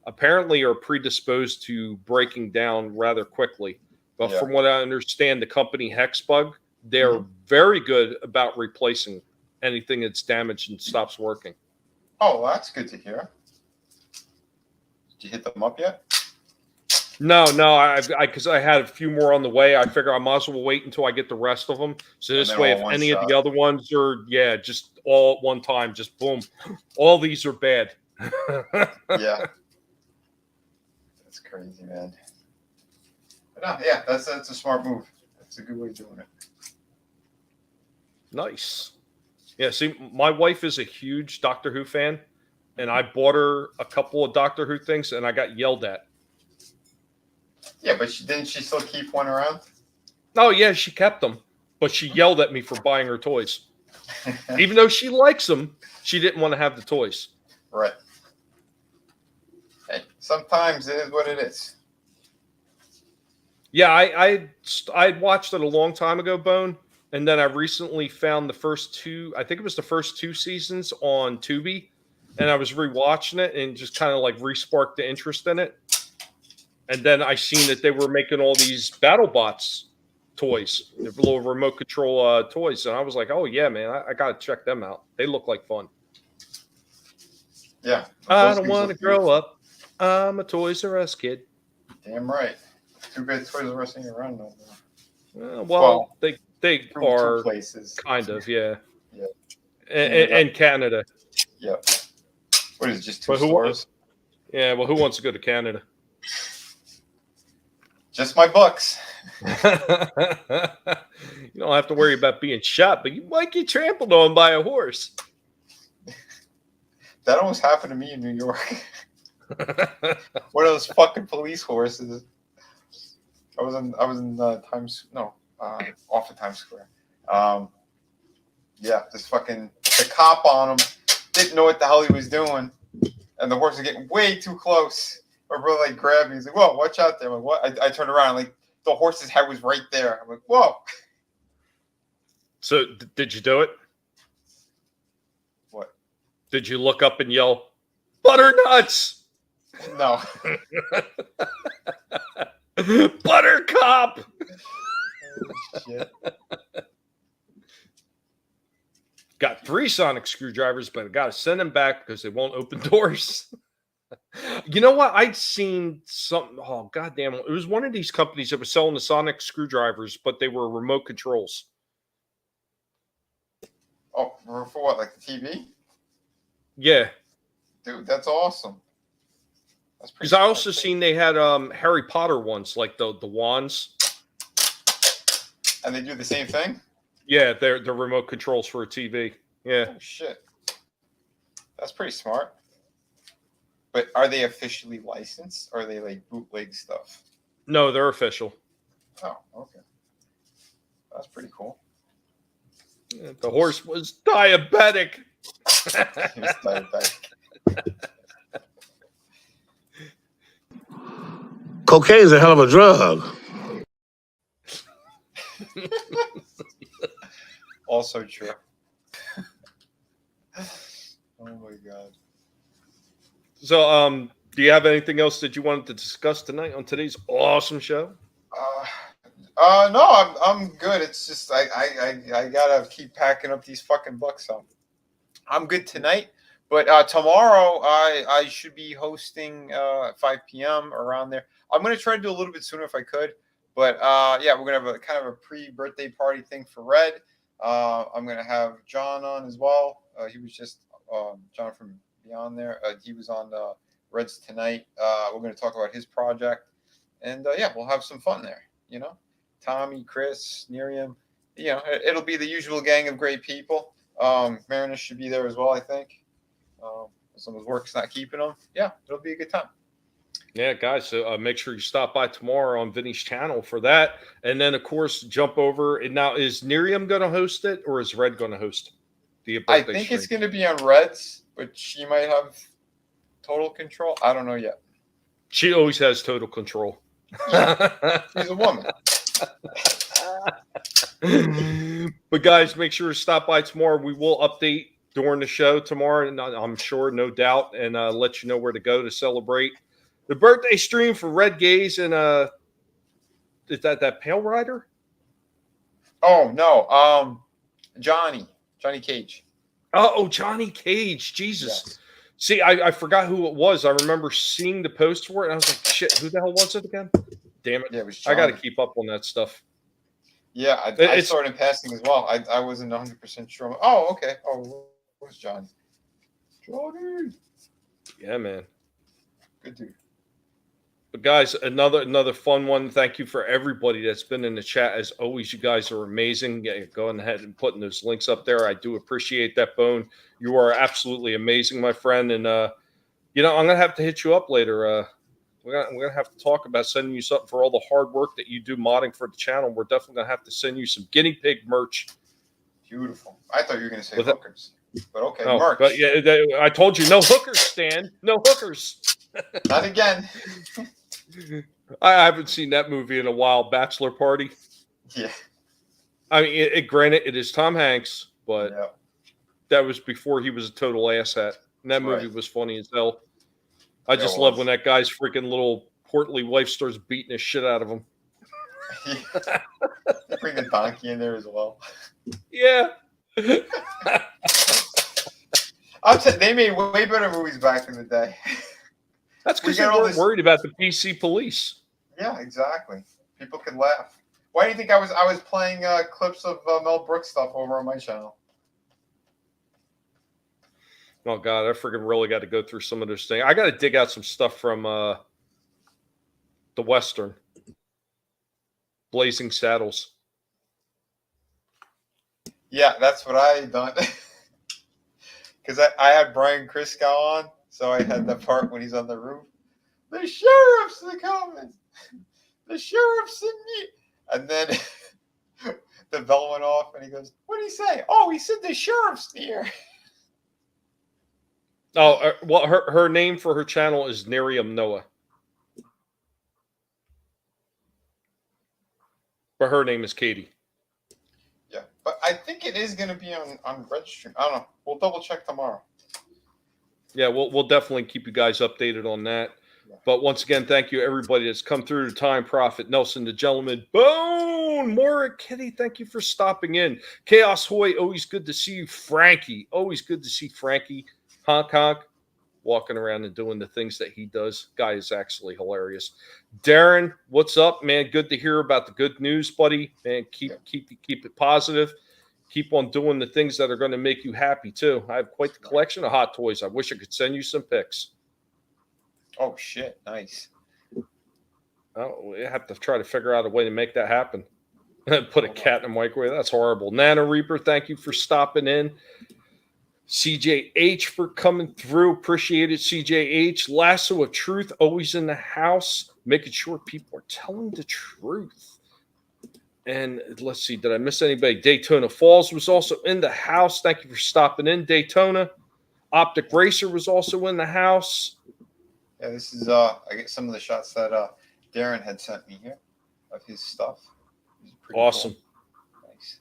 apparently are predisposed to breaking down rather quickly. But from what I understand, the company Hexbug, they're very good about replacing anything that's damaged and stops working. Oh, well, that's good to hear. Did you hit them up yet? No, because I had a few more on the way. I figure I might as well wait until I get the rest of them. So this way, if any of the other ones are, just all at one time, just boom. All these are bad. Yeah. That's crazy, man. But no, yeah, that's a smart move. That's a good way of doing it. Nice. Yeah, see, my wife is a huge Doctor Who fan, and I bought her a couple of Doctor Who things, and I got yelled at. Yeah, but didn't she still keep one around? Oh, yeah, she kept them, but she yelled at me for buying her toys. Even though she likes them, she didn't want to have the toys. Right. Hey, sometimes it is what it is. Yeah, I watched it a long time ago, Bone, and then I recently found the first two, I think it was the first 2 seasons on Tubi, and I was rewatching it and just kind of like re-sparked the interest in it. And then I seen that they were making all these BattleBots toys, the little remote control toys, and I was like, oh yeah, man, I got to check them out. They look like fun. Yeah. I don't want to grow up. I'm a Toys R Us kid. Damn right. Too bad Toys R Us ain't around no more. Well, they are places. Kind of, yeah. Yeah. And Canada. Yep. What is it, just 2 stores? Yeah, well, who wants to go to Canada? Just my books. You don't have to worry about being shot, but you might get trampled on by a horse. That almost happened to me in New York. One of those fucking police horses. I was in off of Times Square. Yeah, the cop on him didn't know what the hell he was doing, and the horse was getting way too close. My brother grabbed me. He's like, "Whoa, watch out there!" I'm like, "What?" I turned around, the horse's head was right there. I'm like, "Whoa!" So, did you do it? What? Did you look up and yell, "Butternuts"? No. Buttercup. Oh, shit. Got 3 sonic screwdrivers, but I got to send them back because they won't open doors. You know what? I'd seen something. Oh, goddamn. It was one of these companies that was selling the sonic screwdrivers, but they were remote controls. Oh, for what? Like the TV? Yeah. Dude, that's awesome. That's pretty. Because I also seen they had Harry Potter ones, like the wands. And they do the same thing? Yeah, they're remote controls for a TV. Yeah. Oh, shit. That's pretty smart. But are they officially licensed, or are they like bootleg stuff? No, they're official. Oh, okay. That's pretty cool. Yeah, the horse was diabetic. He was diabetic. Cocaine's a hell of a drug. Also true. Oh my god. So, do you have anything else that you wanted to discuss tonight on today's awesome show? No, I'm good. It's just I gotta keep packing up these fucking books. So I'm good tonight. But tomorrow I should be hosting 5 p.m. around there. I'm gonna try to do a little bit sooner if I could. But yeah, we're gonna have a kind of a pre-birthday party thing for Red. I'm gonna have John on as well. He was just John from Beyond there. He was on Red's tonight. We're gonna talk about his project, and yeah, we'll have some fun there. You know, Tommy, Chris, Miriam. You know, it'll be the usual gang of great people. Marinus should be there as well, I think. Some of his work's not keeping him. Yeah, it'll be a good time. Yeah, guys, so make sure you stop by tomorrow on Vinnie's channel for that. And then, of course, jump over. And now, is Miriam going to host it, or is Red going to host it? I think it's going to be on Red's, but she might have total control. I don't know yet. She always has total control. She's a woman. But, guys, make sure to stop by tomorrow. We will update during the show tomorrow, and I'm sure, no doubt, and let you know where to go to celebrate the birthday stream for Red Gaze. And is that Pale Rider? Oh no, Johnny Cage. Oh, Johnny Cage. Jesus. Yes. See, I forgot who it was. I remember seeing the post for it, and I was like, shit, who the hell was it again? Damn it. Yeah, it was I got to keep up on that stuff. Yeah, I saw it in passing as well. I wasn't 100% sure. Oh, okay. Oh, who's Johnny? Johnny. Yeah, man. Good dude. But guys, another fun one. Thank you for everybody that's been in the chat. As always, you guys are amazing. Yeah, going ahead and putting those links up there. I do appreciate that, Bone. You are absolutely amazing, my friend. And you know, I'm gonna have to hit you up later. We're gonna have to talk about sending you something for all the hard work that you do modding for the channel. We're definitely gonna have to send you some guinea pig merch. Beautiful. I thought you were gonna say hookers, but okay, no, merch. But yeah, I told you no hookers, Stan. No hookers. Not again. I haven't seen that movie in a while. Bachelor Party. Yeah. I mean, granted, it is Tom Hanks, but yeah. That was before he was a total asshat. And that movie was funny as hell. I just love when that guy's freaking little portly wife starts beating the shit out of him. Bring the donkey in there as well. Yeah. I'm saying they made way better movies back in the day. That's because they weren't worried about the PC police. Yeah, exactly. People can laugh. Why do you think I was playing clips of Mel Brooks stuff over on my channel? Oh God, I freaking really got to go through some of those things. I got to dig out some stuff from the Western Blazing Saddles. Yeah, that's what I done. Because I had Brian Crisco on. So I had that part when he's on the roof. The sheriff's coming. The sheriff's in me. And then the bell went off, and he goes, "What did he say?" "Oh, he said the sheriff's near." Oh, well, her name for her channel is Nerium Noah. But her name is Katie. Yeah, but I think it is going to be on registry. I don't know. We'll double check tomorrow. Yeah, we'll definitely keep you guys updated on that. Yeah. But once again, thank you everybody that's come through. Time Prophet, Nelson the Gentleman, Bone, Mora, Kitty, thank you for stopping in. Chaos Hoy, always good to see you. Frankie, always good to see Frankie. Honk honk, walking around and doing the things that he does. Guy is actually hilarious. Darren, what's up, man? Good to hear about the good news, buddy. Man, keep it positive. Keep on doing the things that are going to make you happy, too. I have quite the collection of Hot Toys. I wish I could send you some pics. Oh, shit. Nice. Oh, we have to try to figure out a way to make that happen. Put a cat in a microwave. That's horrible. Nano Reaper, thank you for stopping in. CJH for coming through. Appreciate it, CJH. Lasso of Truth, always in the house, making sure people are telling the truth. And let's see, did I miss anybody? Daytona Falls was also in the house. Thank you for stopping in, Daytona. Optic Racer was also in the house. Yeah, this is I get some of the shots that Darren had sent me here of his stuff. Awesome. Cool. Nice.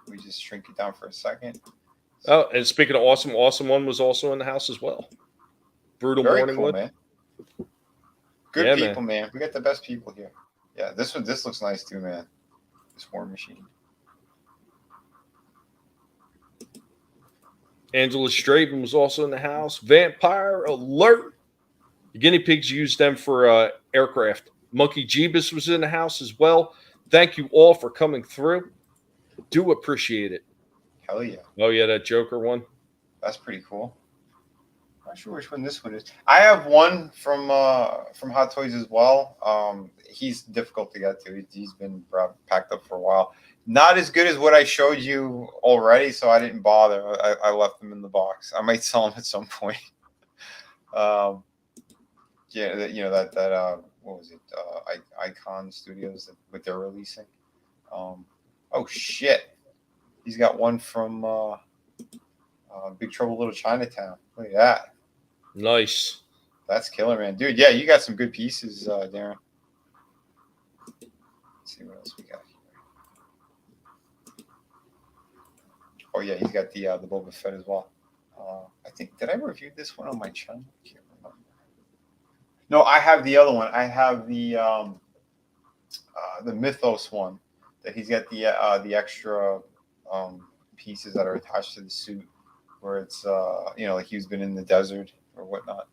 We just shrink it down for a second. Oh, and speaking of awesome, Awesome One was also in the house as well. Brutal Very Morning cool, Wood. man. Good Yeah, people, man. We got the best people here. Yeah, this looks nice too, man. This War Machine. Angela Straven was also in the house. Vampire Alert. The guinea pigs used them for aircraft. Monkey Jeebus was in the house as well. Thank you all for coming through. Do appreciate it. Hell yeah. Oh, yeah, that Joker one. That's pretty cool. I'm not sure which one this one is. I have one from Hot Toys as well. He's difficult to get to. He's been packed up for a while. Not as good as what I showed you already, so I didn't bother. I left them in the box. I might sell them at some point. Yeah, you know that what was it? Icon Studios what they're releasing. Oh shit! He's got one from Big Trouble Little Chinatown. Look at that. Nice. That's killer, man. Dude, yeah, you got some good pieces, Darren. Let's see what else we got here. Oh yeah, he's got the Boba Fett as well. I think, did I review this one on my channel? I can't remember. No, I have the other one. I have the Mythos one. That he's got the extra pieces that are attached to the suit, where it's like he's been in the desert or whatnot.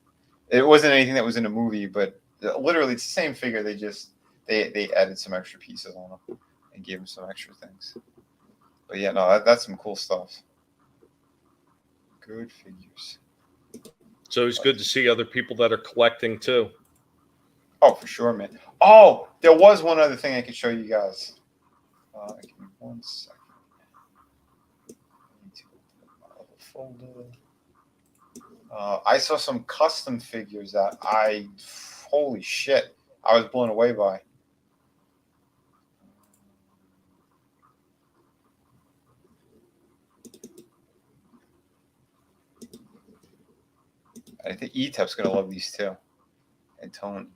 It wasn't anything that was in a movie, but literally it's the same figure. They added some extra pieces on him and gave him some extra things. But yeah, no, that's some cool stuff. Good figures. So it's good to see other people that are collecting too. Oh, for sure, man. Oh, there was one other thing I could show you guys. Give me 1 second. I need to open my other folder. I saw some custom figures that holy shit, I was blown away by. I think ETEP's going to love these too. And Tony.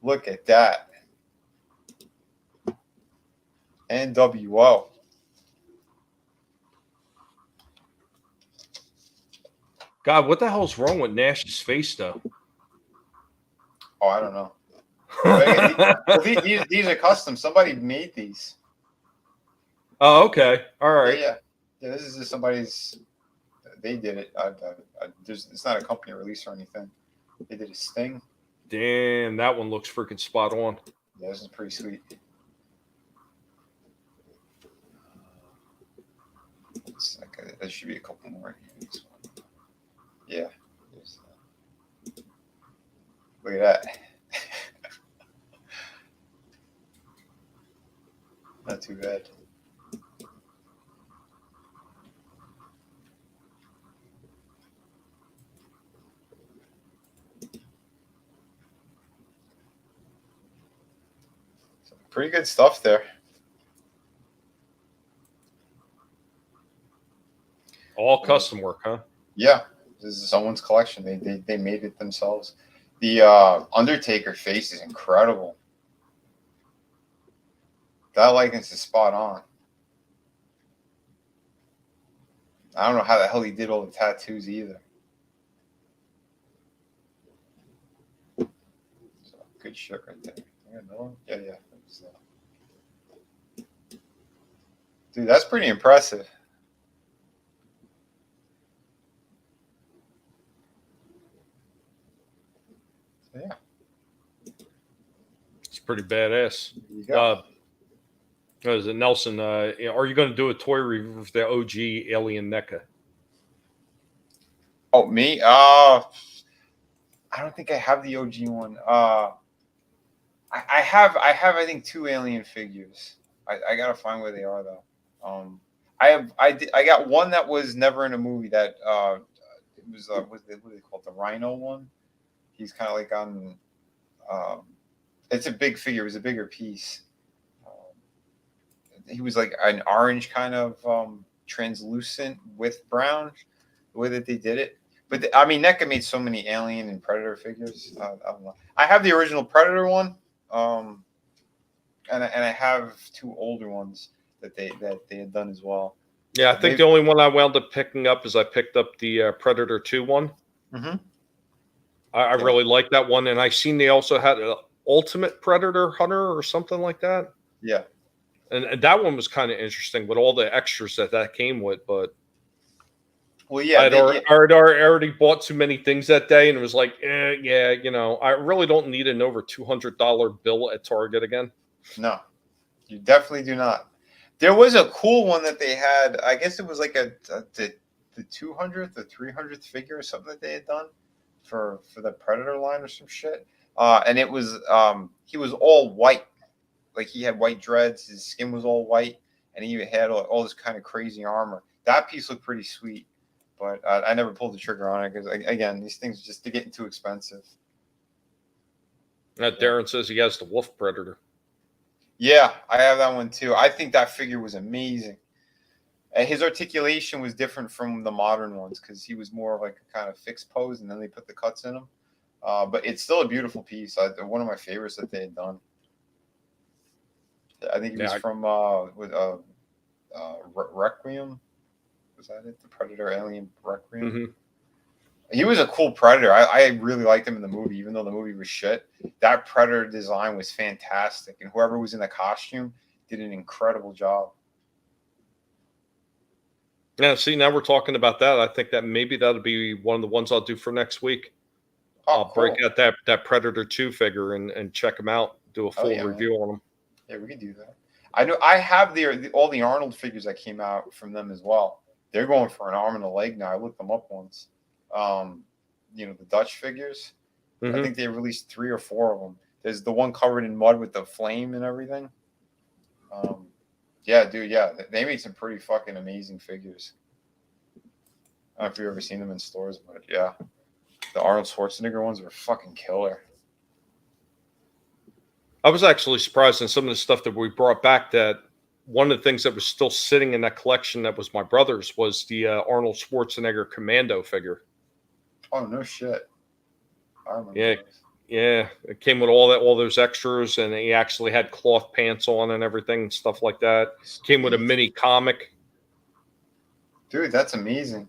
Look at that. NWO. God, what the hell's wrong with Nash's face, though? Oh, I don't know. Well, these are custom. Somebody made these. Oh, okay. All right. Yeah. This is just somebody's. They did it. It's not a company release or anything. They did a Sting. Damn, that one looks freaking spot on. Yeah, this is pretty sweet. There should be a couple more in here. Yeah. Look at that. Not too bad. Pretty good stuff there. All custom work, huh? Yeah, this is someone's collection. They made it themselves. The Undertaker face is incredible. That likeness is spot on. I don't know how the hell he did all the tattoos either. So, good shit right there. Yeah. Dude, that's pretty impressive. So, yeah. It's pretty badass. There you go. What is it, Nelson? Are you going to do a toy review of the OG Alien NECA? Oh, me? I don't think I have the OG one. I have I think 2 Alien figures. I gotta find where they are though. I got one that was never in a movie that it was what do they call it, the Rhino one. He's kind of like on. It's a big figure. It was a bigger piece. He was like an orange kind of translucent with brown. The way that they did it, but I mean, NECA made so many Alien and Predator figures. I don't know. I have the original Predator one, and I have 2 older ones that they had done as well. Yeah, I think the only one I wound up picking up is I picked up the Predator 2 one. Mm-hmm. I really like that one, and I seen they also had an Ultimate Predator Hunter or something like that. Yeah, and that one was kind of interesting with all the extras that came with. But well, yeah, I'd already bought too many things that day, and it was like, yeah, you know, I really don't need an over $200 bill at Target again. No, you definitely do not. There was a cool one that they had. I guess it was like the 200th or 300th figure or something that they had done for the Predator line or some shit. And it was he was all white, like he had white dreads. His skin was all white, and he had all this kind of crazy armor. That piece looked pretty sweet, but I never pulled the trigger on it because again, these things just getting too expensive. Darren says he has the Wolf Predator. Yeah, I have that one too. I think that figure was amazing. And his articulation was different from the modern ones because he was more of like a kind of fixed pose, and then they put the cuts in him. But it's still a beautiful piece. One of my favorites that they had done. I think it was from Requiem. Was that it? The Predator Alien Requiem? Mm-hmm. He was a cool Predator. I really liked him in the movie, even though the movie was shit. That Predator design was fantastic, and whoever was in the costume did an incredible job. Yeah, see, now we're talking about that. I think that maybe that'll be one of the ones I'll do for next week. I'll break out that Predator 2 figure and check them out, do a full review on them. Yeah, we could do that. I know I have all the Arnold figures that came out from them as well. They're going for an arm and a leg now. I looked them up once. You know, the Dutch figures. Mm-hmm. I think they released 3 or 4 of them. There's the one covered in mud with the flame and everything. Yeah, dude, yeah. They made some pretty fucking amazing figures. I don't know if you've ever seen them in stores, but yeah. The Arnold Schwarzenegger ones were fucking killer. I was actually surprised in some of the stuff that we brought back that one of the things that was still sitting in that collection that was my brother's was the Arnold Schwarzenegger Commando figure. Oh, no shit. I remember those. Yeah, it came with all those extras, and he actually had cloth pants on and everything, stuff like that. Came with a mini comic. Dude, that's amazing.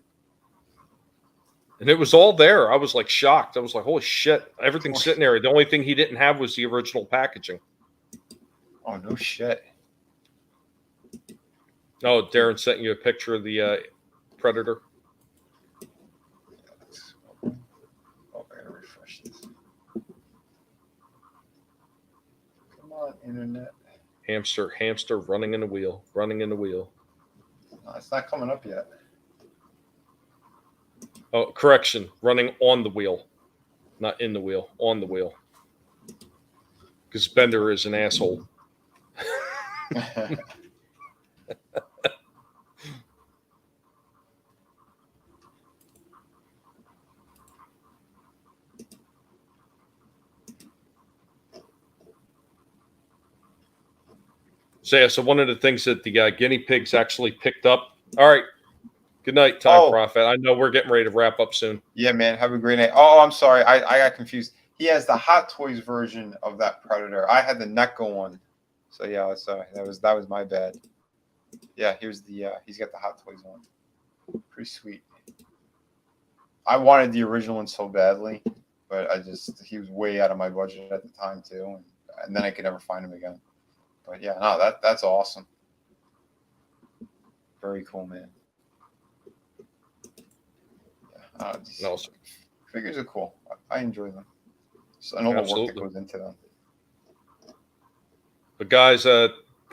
And it was all there. I was like shocked. I was like, holy shit, everything's sitting there. The only thing he didn't have was the original packaging. Oh, no shit. Oh, Darren sent you a picture of the Predator. Oh, I gotta refresh this. Come on, internet. Hamster running in the wheel. No, it's not coming up yet. Oh, correction. Running on the wheel. Not in the wheel. On the wheel. Because Bender is an asshole. So one of the things that the guinea pigs actually picked up. All right. Good night, Time Prophet. I know we're getting ready to wrap up soon. Yeah, man. Have a great night. Oh, I'm sorry. I got confused. He has the Hot Toys version of that Predator. I had the NECA one. So yeah, that was my bad. Yeah, here's the he's got the Hot Toys one. Pretty sweet. I wanted the original one so badly, but he was way out of my budget at the time too, and then I could never find him again. But yeah, no, that's awesome. Very cool, man. Yeah, awesome. Figures are cool. I enjoy them. So I know the work that goes into them. But guys,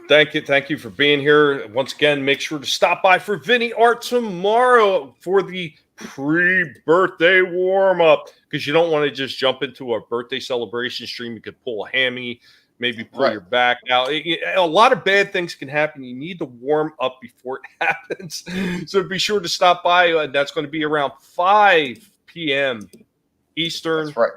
thank you for being here. Once again, make sure to stop by for Vinnie Art tomorrow for the pre-birthday warm-up, because you don't want to just jump into a birthday celebration stream. You could pull a hammy, maybe pull your back out. A lot of bad things can happen. You need to warm up before it happens. So be sure to stop by. That's going to be around 5 p.m. Eastern. That's right.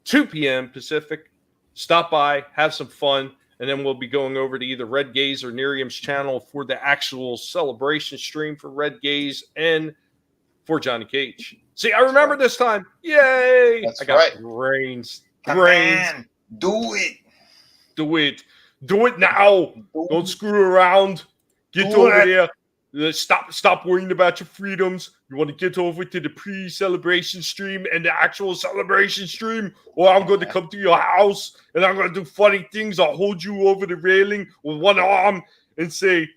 2 p.m. Pacific. Stop by, have some fun, and then we'll be going over to either Red Gaze or Nerium's channel for the actual celebration stream for Red Gaze and for Johnny Cage. See, I remember this time. Yay! That's I got brains. Brains. Man, do it. Do it. Do it now. Don't screw around. Get over there. Stop worrying about your freedoms. You want to get over to the pre-celebration stream and the actual celebration stream, or I'm going to come to your house and I'm going to do funny things. I'll hold you over the railing with one arm and say,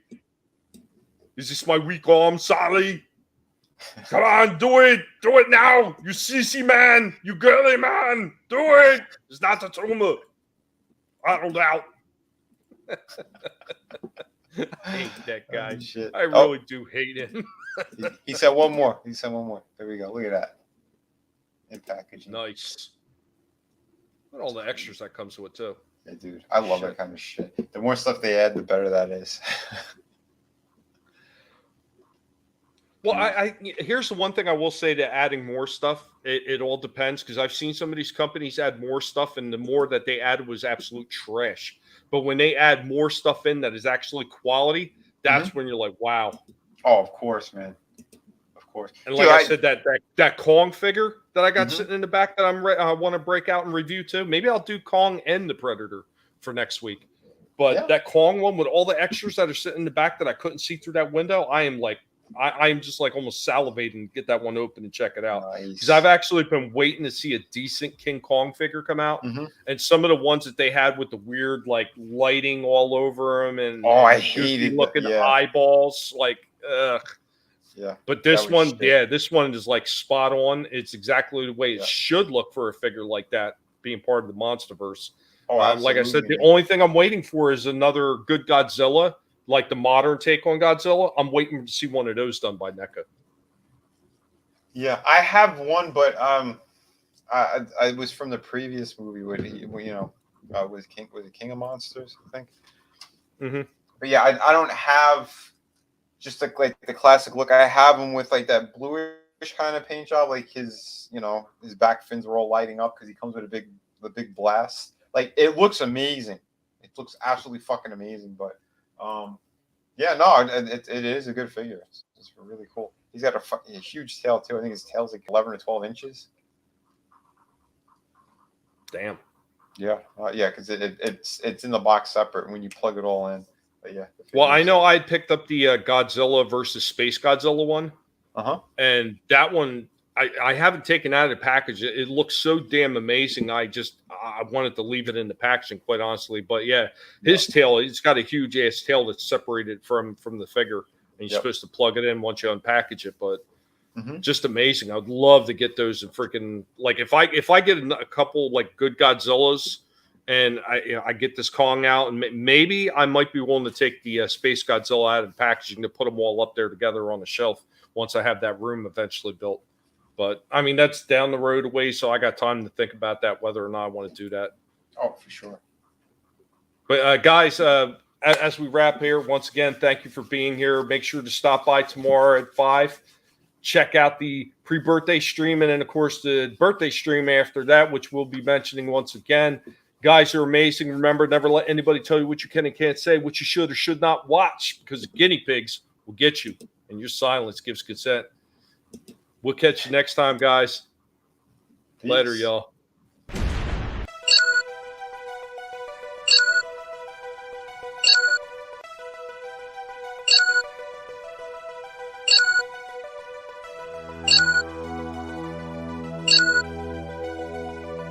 "Is this my weak arm, Sally? Come on, do it. Do it now. You sissy man. You girly man. Do it. It's not a tumor. Arnold out." I hate that guy. Oh, shit. I really do hate him. He said one more. He said one more. There we go. Look at that. In packaging. Nice. And all the extras that comes with it, too. Yeah, dude. I love that kind of shit. The more stuff they add, the better that is. Well, here's the one thing I will say to adding more stuff. It all depends, because I've seen some of these companies add more stuff, and the more that they added was absolute trash. But when they add more stuff in that is actually quality, that's when you're like, wow. Oh, of course, man. Of course. And like I said, that Kong figure that I got sitting in the back that I want to break out and review too. Maybe I'll do Kong and the Predator for next week. But that Kong one with all the extras that are sitting in the back that I couldn't see through that window, I am like, I am just like almost salivating to get that one open and check it out. Because I've actually been waiting to see a decent King Kong figure come out. And some of the ones that they had with the weird like lighting all over them and I hated looking eyeballs, like ugh. Yeah. But this one, this one is like spot on. It's exactly the way it should look for a figure like that being part of the Monsterverse. Like I said, the only thing I'm waiting for is another good Godzilla. Like the modern take on Godzilla, I'm waiting to see one of those done by NECA. Yeah, I have one, but I was from the previous movie with was it King of Monsters, I think. But yeah, I don't have just like the classic look. I have him with like that bluish kind of paint job, like his his back fins were all lighting up because he comes with the big blast. Like it looks amazing. It looks absolutely fucking amazing, but. It is a good figure. It's really cool. He's got a huge tail too. I think his tail's like 11 or 12 inches. Damn. Yeah, because it's in the box separate when you plug it all in. But yeah. Well, I know I picked up the Godzilla versus Space Godzilla one. And that one, I haven't taken out of the package. It looks so damn amazing. I wanted to leave it in the packaging, quite honestly. But yeah, his tail, he's got a huge ass tail that's separated from the figure, and you're supposed to plug it in once you unpackage it. But just amazing. I'd love to get those and freaking like if I get a couple like good Godzillas, and I get this Kong out, and maybe I might be willing to take the Space Godzilla out of the packaging to put them all up there together on the shelf once I have that room eventually built. But, I mean, that's down the road away, so I got time to think about that, whether or not I want to do that. Oh, for sure. But, guys, as we wrap here, once again, thank you for being here. Make sure to stop by tomorrow at 5. Check out the pre-birthday stream, and then, of course, the birthday stream after that, which we'll be mentioning once again. Guys, you're amazing. Remember, never let anybody tell you what you can and can't say, what you should or should not watch, because the guinea pigs will get you, and your silence gives consent. We'll catch you next time, guys. Peace. Later, y'all.